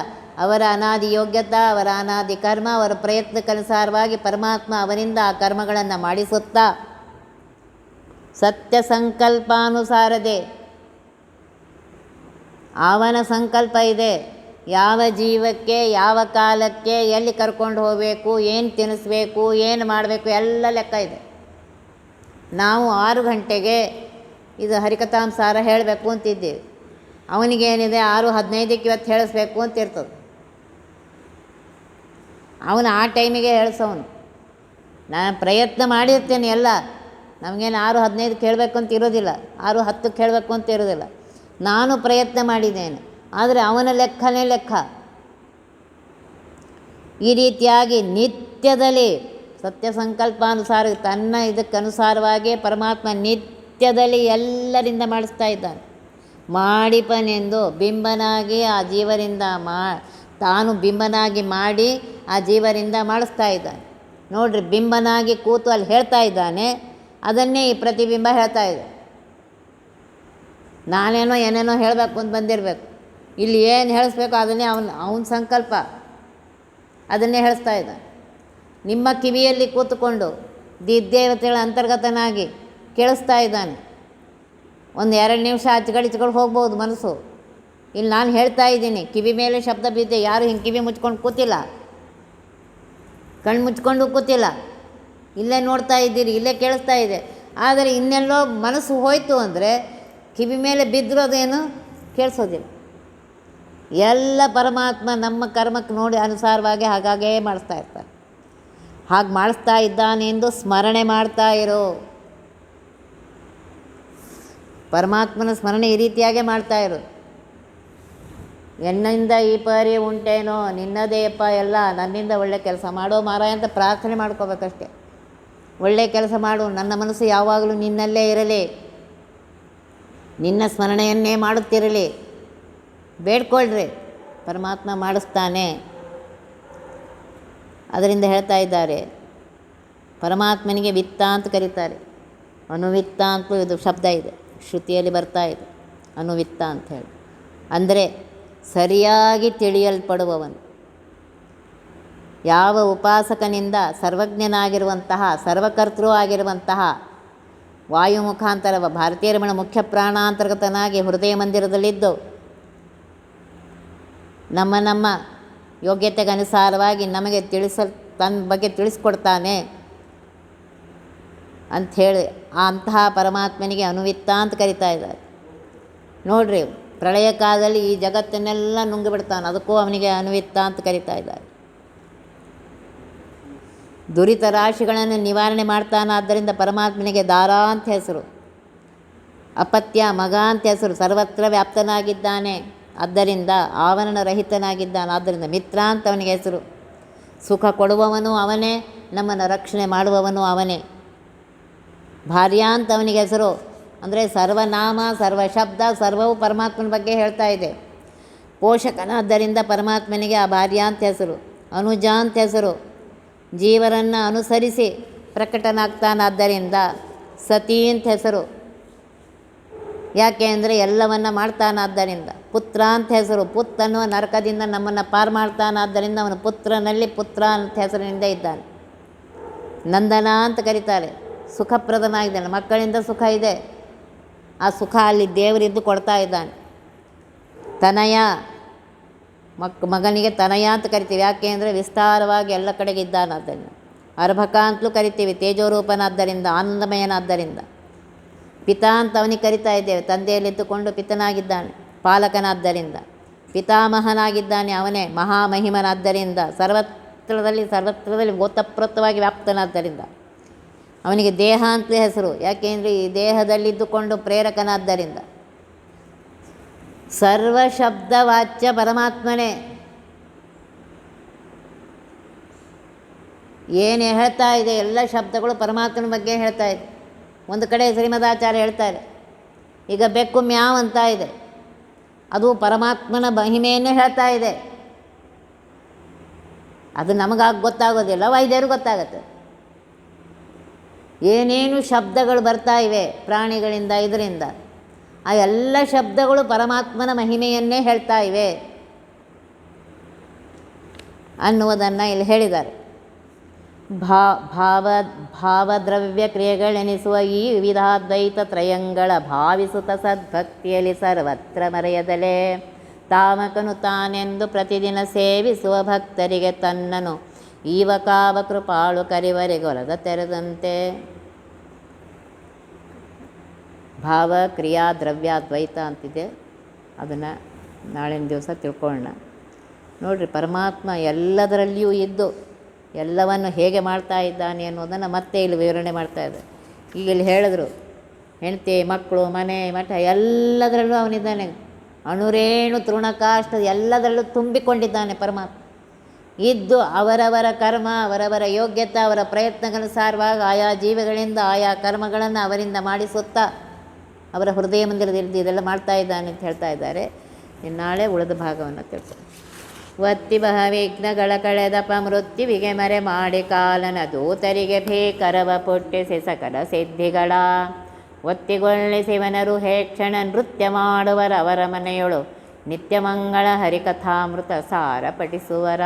ಅವರ ಅನಾದಿ ಯೋಗ್ಯತಾ, ಅವರ ಅನಾದಿ ಕರ್ಮ, ಅವರ ಪ್ರಯತ್ನಕ್ಕನುಸಾರವಾಗಿ ಪರಮಾತ್ಮ ಅವರಿಂದ ಆ ಕರ್ಮಗಳನ್ನು ಮಾಡಿಸುತ್ತಾ ಸತ್ಯ ಸಂಕಲ್ಪಾನುಸಾರದೆ ಅವನ ಸಂಕಲ್ಪ ಇದೆ. ಯಾವ ಜೀವಕ್ಕೆ ಯಾವ ಕಾಲಕ್ಕೆ ಎಲ್ಲಿ ಕರ್ಕೊಂಡು ಹೋಗಬೇಕು, ಏನು ತಿನ್ನಿಸ್ಬೇಕು, ಏನು ಮಾಡಬೇಕು ಎಲ್ಲ ಲೆಕ್ಕ ಇದೆ. ನಾವು 6 ಗಂಟೆಗೆ ಇದು ಹರಿಕಥಾಂಸಾರ ಹೇಳಬೇಕು ಅಂತಿದ್ದೀವಿ. ಅವನಿಗೇನಿದೆ 6:15ಕ್ಕೆ ಇವತ್ತು ಹೇಳಿಸ್ಬೇಕು ಅಂತ ಇರ್ತದೆ. ಅವನು ಆ ಟೈಮಿಗೆ ಹೇಳಿಸೋನು. ನಾನು ಪ್ರಯತ್ನ ಮಾಡಿರ್ತೇನೆ ಎಲ್ಲ. ನಮಗೇನು 6:15ಕ್ಕೆ ಹೇಳಬೇಕು ಅಂತ ಇರೋದಿಲ್ಲ, 6:10ಕ್ಕೆ ಹೇಳಬೇಕು ಅಂತ ಇರೋದಿಲ್ಲ. ನಾನು ಪ್ರಯತ್ನ ಮಾಡಿದ್ದೇನೆ, ಆದರೆ ಅವನ ಲೆಕ್ಕನೇ ಲೆಕ್ಕ. ಈ ರೀತಿಯಾಗಿ ನಿತ್ಯದಲ್ಲಿ ಸತ್ಯ ಸಂಕಲ್ಪಾನುಸಾರ ತನ್ನ ಇದಕ್ಕನುಸಾರವಾಗಿಯೇ ಪರಮಾತ್ಮ ನಿತ್ಯದಲ್ಲಿ ಎಲ್ಲರಿಂದ ಮಾಡಿಸ್ತಾ ಇದ್ದಾನೆ. ಮಾಡಿಪನೆಂದು ಬಿಂಬನಾಗಿ ಆ ಜೀವರಿಂದ ತಾನು ಬಿಂಬನಾಗಿ ಮಾಡಿ ಆ ಜೀವರಿಂದ ಮಾಡಿಸ್ತಾ ಇದ್ದಾನೆ. ನೋಡ್ರಿ, ಬಿಂಬನಾಗಿ ಕೂತು ಅಲ್ಲಿ ಹೇಳ್ತಾ ಇದ್ದಾನೆ, ಅದನ್ನೇ ಈ ಪ್ರತಿಬಿಂಬ ಹೇಳ್ತಾ ಇದೆ. ನಾನೇನೋ ಏನೇನೋ ಹೇಳಬೇಕು ಅಂತ ಬಂದಿರಬೇಕು, ಇಲ್ಲಿ ಏನು ಹೇಳಿಸ್ಬೇಕು ಅದನ್ನೇ ಅವನ ಸಂಕಲ್ಪ, ಅದನ್ನೇ ಹೇಳಿಸ್ತಾ ಇದ್ದಾನೆ. ನಿಮ್ಮ ಕಿವಿಯಲ್ಲಿ ಕೂತುಕೊಂಡು ದಿಗ್ದೇವತೆಗಳ ಅಂತರ್ಗತನಾಗಿ ಕೇಳಿಸ್ತಾ ಇದ್ದಾನೆ. ಒಂದು 2 ನಿಮಿಷ ಹಚ್ಚಿಕೊಂಡು ಹೋಗ್ಬೋದು ಮನಸ್ಸು. ಇಲ್ಲಿ ನಾನು ಹೇಳ್ತಾ ಇದ್ದೀನಿ, ಕಿವಿ ಮೇಲೆ ಶಬ್ದ ಬಿದ್ದೆ. ಯಾರು ಹಿಂಗೆ ಕಿವಿ ಮುಚ್ಕೊಂಡು ಕೂತಿಲ್ಲ, ಕಣ್ಣು ಮುಚ್ಕೊಂಡು ಕೂತಿಲ್ಲ, ಇಲ್ಲೇ ನೋಡ್ತಾ ಇದ್ದೀರಿ, ಇಲ್ಲೇ ಕೇಳಿಸ್ತಾ ಇದೆ. ಆದರೆ ಇನ್ನೆಲ್ಲೋ ಮನಸ್ಸು ಹೋಯಿತು ಅಂದರೆ ಕಿವಿ ಮೇಲೆ ಬಿದ್ದಿರೋದೇನು ಕೇಳಿಸೋದಿಲ್ಲ. ಎಲ್ಲ ಪರಮಾತ್ಮ ನಮ್ಮ ಕರ್ಮಕ್ಕೆ ನೋಡಿ ಅನುಸಾರವಾಗಿ ಹಾಗಾಗೇ ಮಾಡಿಸ್ತಾ ಇರ್ತಾರೆ. ಹಾಗೆ ಮಾಡಿಸ್ತಾ ಇದ್ದಾನೆ ಎಂದು ಸ್ಮರಣೆ ಮಾಡ್ತಾ ಇರೋ. ಪರಮಾತ್ಮನ ಸ್ಮರಣೆ ಈ ರೀತಿಯಾಗೇ ಮಾಡ್ತಾ ಇರೋದು. ಎನ್ನಿಂದ ಈ ಪರಿ ಉಂಟೇನೋ ನಿನ್ನದೇಪ್ಪ ಎಲ್ಲ, ನನ್ನಿಂದ ಒಳ್ಳೆ ಕೆಲಸ ಮಾಡೋ ಮಾರಾಯ ಅಂತ ಪ್ರಾರ್ಥನೆ ಮಾಡ್ಕೋಬೇಕಷ್ಟೆ. ಒಳ್ಳೆ ಕೆಲಸ ಮಾಡು, ನನ್ನ ಮನಸ್ಸು ಯಾವಾಗಲೂ ನಿನ್ನಲ್ಲೇ ಇರಲಿ, ನಿನ್ನ ಸ್ಮರಣೆಯನ್ನೇ ಮಾಡುತ್ತಿರಲಿ. ಬೇಡ್ಕೊಳ್ರಿ, ಪರಮಾತ್ಮ ಮಾಡಿಸ್ತಾನೆ. ಅದರಿಂದ ಹೇಳ್ತಾ ಇದ್ದಾರೆ, ಪರಮಾತ್ಮನಿಗೆ ವಿತ್ತ ಅಂತ ಕರೀತಾರೆ. ಅನುವಿತ್ತ ಅಂತಲೂ ಇದು ಶಬ್ದ ಇದೆ, ಶ್ರುತಿಯಲ್ಲಿ ಬರ್ತಾ ಇದೆ, ಅನುವಿತ್ತ ಅಂತ ಹೇಳಿ. ಅಂದರೆ ಸರಿಯಾಗಿ ತಿಳಿಯಲ್ಪಡುವವನು. ಯಾವ ಉಪಾಸಕನಿಂದ ಸರ್ವಜ್ಞನಾಗಿರುವಂತಹ, ಸರ್ವಕರ್ತೃ ಆಗಿರುವಂತಹ ವಾಯು ಮುಖಾಂತರ ಭಾರತೀಯ ರಮಣ ಮುಖ್ಯ ಪ್ರಾಣಾಂತರ್ಗತನಾಗಿ ಹೃದಯ ಮಂದಿರದಲ್ಲಿದ್ದು ನಮ್ಮ ಯೋಗ್ಯತೆಗೆ ಅನುಸಾರವಾಗಿ ನಮಗೆ ತನ್ನ ಬಗ್ಗೆ ತಿಳಿಸ್ಕೊಡ್ತಾನೆ ಅಂಥೇಳಿ ಅಂತಹ ಪರಮಾತ್ಮನಿಗೆ ಅನುವಿತ್ತ ಅಂತ ಕರಿತಾ ಇದ್ದಾರೆ. ನೋಡ್ರಿ, ಪ್ರಳಯ ಕಾಲದಲ್ಲಿ ಈ ಜಗತ್ತನ್ನೆಲ್ಲ ನುಂಗಿಬಿಡ್ತಾನೆ, ಅದಕ್ಕೂ ಅವನಿಗೆ ಅನುವಿತ್ತ ಅಂತ ಕರಿತಾ ಇದ್ದಾರೆ. ದುರಿತ ರಾಶಿಗಳನ್ನು ನಿವಾರಣೆ ಮಾಡ್ತಾನಾದ್ದರಿಂದ ಪರಮಾತ್ಮನಿಗೆ ದಾರ ಅಂತ ಹೆಸರು. ಅಪತ್ಯ, ಮಗ ಅಂತ ಹೆಸರು. ಸರ್ವತ್ರ ವ್ಯಾಪ್ತನಾಗಿದ್ದಾನೆ, ಆದ್ದರಿಂದ ಆವರಣ ರಹಿತನಾಗಿದ್ದಾನೆ, ಆದ್ದರಿಂದ ಮಿತ್ರ ಅಂತ ಅವನಿಗೆ ಹೆಸರು. ಸುಖ ಕೊಡುವವನು ಅವನೇ, ನಮ್ಮನ್ನು ರಕ್ಷಣೆ ಮಾಡುವವನು ಅವನೇ. ಭಾರ್ಯ ಅಂತ ಅವನಿಗೆ ಹೆಸರು. ಅಂದರೆ ಸರ್ವನಾಮ, ಸರ್ವಶಬ್ದ, ಸರ್ವವು ಪರಮಾತ್ಮನ ಬಗ್ಗೆ ಹೇಳ್ತಾ ಇದೆ. ಪೋಷಕನಾದ್ದರಿಂದ ಪರಮಾತ್ಮನಿಗೆ ಆ ಭಾರ್ಯ ಅಂತ ಹೆಸರು. ಅನುಜ ಅಂತ ಹೆಸರು. ಜೀವರನ್ನು ಅನುಸರಿಸಿ ಪ್ರಕಟನಾಗ್ತಾನಾದ್ದರಿಂದ ಸತಿ ಅಂತ ಹೆಸರು. ಯಾಕೆ ಅಂದರೆ ಎಲ್ಲವನ್ನ ಮಾಡ್ತಾನಾದ್ದರಿಂದ. ಪುತ್ರ ಅಂತ ಹೆಸರು. ಪುತ್ ಅನ್ನುವ ನರಕದಿಂದ ನಮ್ಮನ್ನು ಪಾರು ಮಾಡ್ತಾನಾದ್ದರಿಂದ ಅವನು ಪುತ್ರನಲ್ಲಿ ಪುತ್ರ ಅಂತ ಹೆಸರಿನಿಂದ ಇದ್ದಾನೆ. ನಂದನ ಅಂತ ಕರೀತಾರೆ. ಸುಖಪ್ರದನಾಗಿದ್ದಾನೆ, ಮಕ್ಕಳಿಂದ ಸುಖ ಇದೆ, ಆ ಸುಖ ಅಲ್ಲಿ ದೇವರಿದ್ದು ಕೊಡ್ತಾ ಇದ್ದಾನೆ. ತನಯ, ಮಗನಿಗೆ ತನಯ ಅಂತ ಕರಿತೀವಿ. ಯಾಕೆ ಅಂದರೆ ವಿಸ್ತಾರವಾಗಿ ಎಲ್ಲ ಕಡೆಗೆ ಇದ್ದಾನಾದ್ದರಿಂದ. ಅರ್ಭಕ ಅಂತಲೂ ಕರಿತೀವಿ, ತೇಜೋರೂಪನಾದ್ದರಿಂದ, ಆನಂದಮಯನಾದ್ದರಿಂದ. ಪಿತಾ ಅಂತ ಅವನಿಗೆ ಕರಿತಾ ಇದ್ದೇವೆ, ತಂದೆಯಲ್ಲಿದ್ದುಕೊಂಡು ಪಿತನಾಗಿದ್ದಾನೆ, ಪಾಲಕನಾದ್ದರಿಂದ. ಪಿತಾಮಹನಾಗಿದ್ದಾನೆ ಅವನೇ, ಮಹಾಮಹಿಮನಾದ್ದರಿಂದ, ಸರ್ವತ್ರದಲ್ಲಿ ಓತಪ್ರೋತವಾಗಿ ವ್ಯಾಪ್ತನಾದ್ದರಿಂದ. ಅವನಿಗೆ ದೇಹ ಅಂತಲೇ ಹೆಸರು. ಯಾಕೆಂದರೆ ಈ ದೇಹದಲ್ಲಿದ್ದುಕೊಂಡು ಪ್ರೇರಕನಾದ್ದರಿಂದ. ಸರ್ವಶಬ್ದವಾಚ್ಯ ಪರಮಾತ್ಮನೇ. ಏನು ಹೇಳ್ತಾ ಇದೆ ಎಲ್ಲ ಶಬ್ದಗಳು ಪರಮಾತ್ಮನ ಬಗ್ಗೆ ಹೇಳ್ತಾ ಇದೆ. ಒಂದು ಕಡೆ ಶ್ರೀಮದಾಚಾರ್ಯ ಹೇಳ್ತಾರೆ, ಈಗ ಬೆಕ್ಕು ಮ್ಯಾವ್ ಅಂತ ಇದೆ, ಅದು ಪರಮಾತ್ಮನ ಮಹಿಮೆಯನ್ನೇ ಹೇಳ್ತಾ ಇದೆ. ಅದು ನಮಗಾಗಿ ಗೊತ್ತಾಗೋದಿಲ್ಲ, ವೈದ್ಯರು ಗೊತ್ತಾಗತ್ತೆ. ಏನೇನು ಶಬ್ದಗಳು ಬರ್ತಾ ಇವೆ ಪ್ರಾಣಿಗಳಿಂದ, ಇದರಿಂದ ಆ ಎಲ್ಲ ಶಬ್ದಗಳು ಪರಮಾತ್ಮನ ಮಹಿಮೆಯನ್ನೇ ಹೇಳ್ತಾ ಇವೆ ಅನ್ನುವುದನ್ನು ಇಲ್ಲಿ ಹೇಳಿದ್ದಾರೆ. ಭಾವದ್ರವ್ಯ ಕ್ರಿಯೆಗಳೆನಿಸುವ ಈ ವಿವಿಧಾದ್ವೈತ ತ್ರಯಂಗಳ ಭಾವಿಸುತ್ತ ಸದ್ಭಕ್ತಿಯಲ್ಲಿ ಸರ್ವತ್ರ ಮರೆಯದಲೇ ತಾಮಕನು ತಾನೆಂದು ಪ್ರತಿದಿನ ಸೇವಿಸುವ ಭಕ್ತರಿಗೆ ತನ್ನನು ಈವಕಾವ ಕೃಪಾಳು ಕರಿವರೆಗೊಲದ ತೆರೆದಂತೆ. ಭಾವ ಕ್ರಿಯಾ ದ್ರವ್ಯಾದ್ವೈತ ಅಂತಿದೆ, ಅದನ್ನು ನಾಳಿನ ದಿವಸ ತಿಳ್ಕೊಳ್ಳೋಣ. ನೋಡಿರಿ, ಪರಮಾತ್ಮ ಎಲ್ಲದರಲ್ಲಿಯೂ ಇದ್ದು ಎಲ್ಲವನ್ನು ಹೇಗೆ ಮಾಡ್ತಾ ಇದ್ದಾನೆ ಅನ್ನೋದನ್ನು ಮತ್ತೆ ಇಲ್ಲಿ ವಿವರಣೆ ಮಾಡ್ತಾಯಿದ್ದಾರೆ. ಈಗ ಇಲ್ಲಿ ಹೇಳಿದ್ರು, ಹೆಂಡತಿ ಮಕ್ಕಳು ಮನೆ ಮಠ ಎಲ್ಲದರಲ್ಲೂ ಅವನಿದ್ದಾನೆ. ಅಣುರೇಣು ತೃಣಕಾಷ್ಟ ಎಲ್ಲದರಲ್ಲೂ ತುಂಬಿಕೊಂಡಿದ್ದಾನೆ ಪರಮಾತ್ಮ. ಇದ್ದು ಅವರವರ ಕರ್ಮ, ಅವರವರ ಯೋಗ್ಯತೆ, ಅವರ ಪ್ರಯತ್ನಗನುಸಾರವಾಗಿ ಆಯಾ ಜೀವಿಗಳಿಂದ ಆಯಾ ಕರ್ಮಗಳನ್ನು ಅವರಿಂದ ಮಾಡಿಸುತ್ತಾ ಅವರ ಹೃದಯ ಮಂದಿರದಲ್ಲಿ ಇದೆಲ್ಲ ಮಾಡ್ತಾ ಇದ್ದಾನೆ ಅಂತ ಹೇಳ್ತಾ ಇದ್ದಾರೆ. ನಾಳೆ ಉಳಿದ ಭಾಗವನ್ನು ತಿಳ್ಕೊ. ಒತ್ತಿ ವಿಘ್ನಗಳ ಕಳೆದಪ ಮೃತ್ಯುವಿಗೆ ಮರೆ ಮಾಡಿ ಕಾಲನ ದೂತರಿಗೆ ಭೇಕರವ ಪುಟ್ಟಿಸಿ ಸಕಲ ಸಿದ್ಧಿಗಳ ಒತ್ತಿಗೊಳ್ಳಿಸಿವನರು ಹೇ ಕ್ಷಣ ನೃತ್ಯ ಮಾಡುವರವರ ಮನೆಯೊಳು ನಿತ್ಯಮಂಗಳ ಹರಿಕಥಾಮೃತ ಸಾರ ಪಠಿಸುವರ.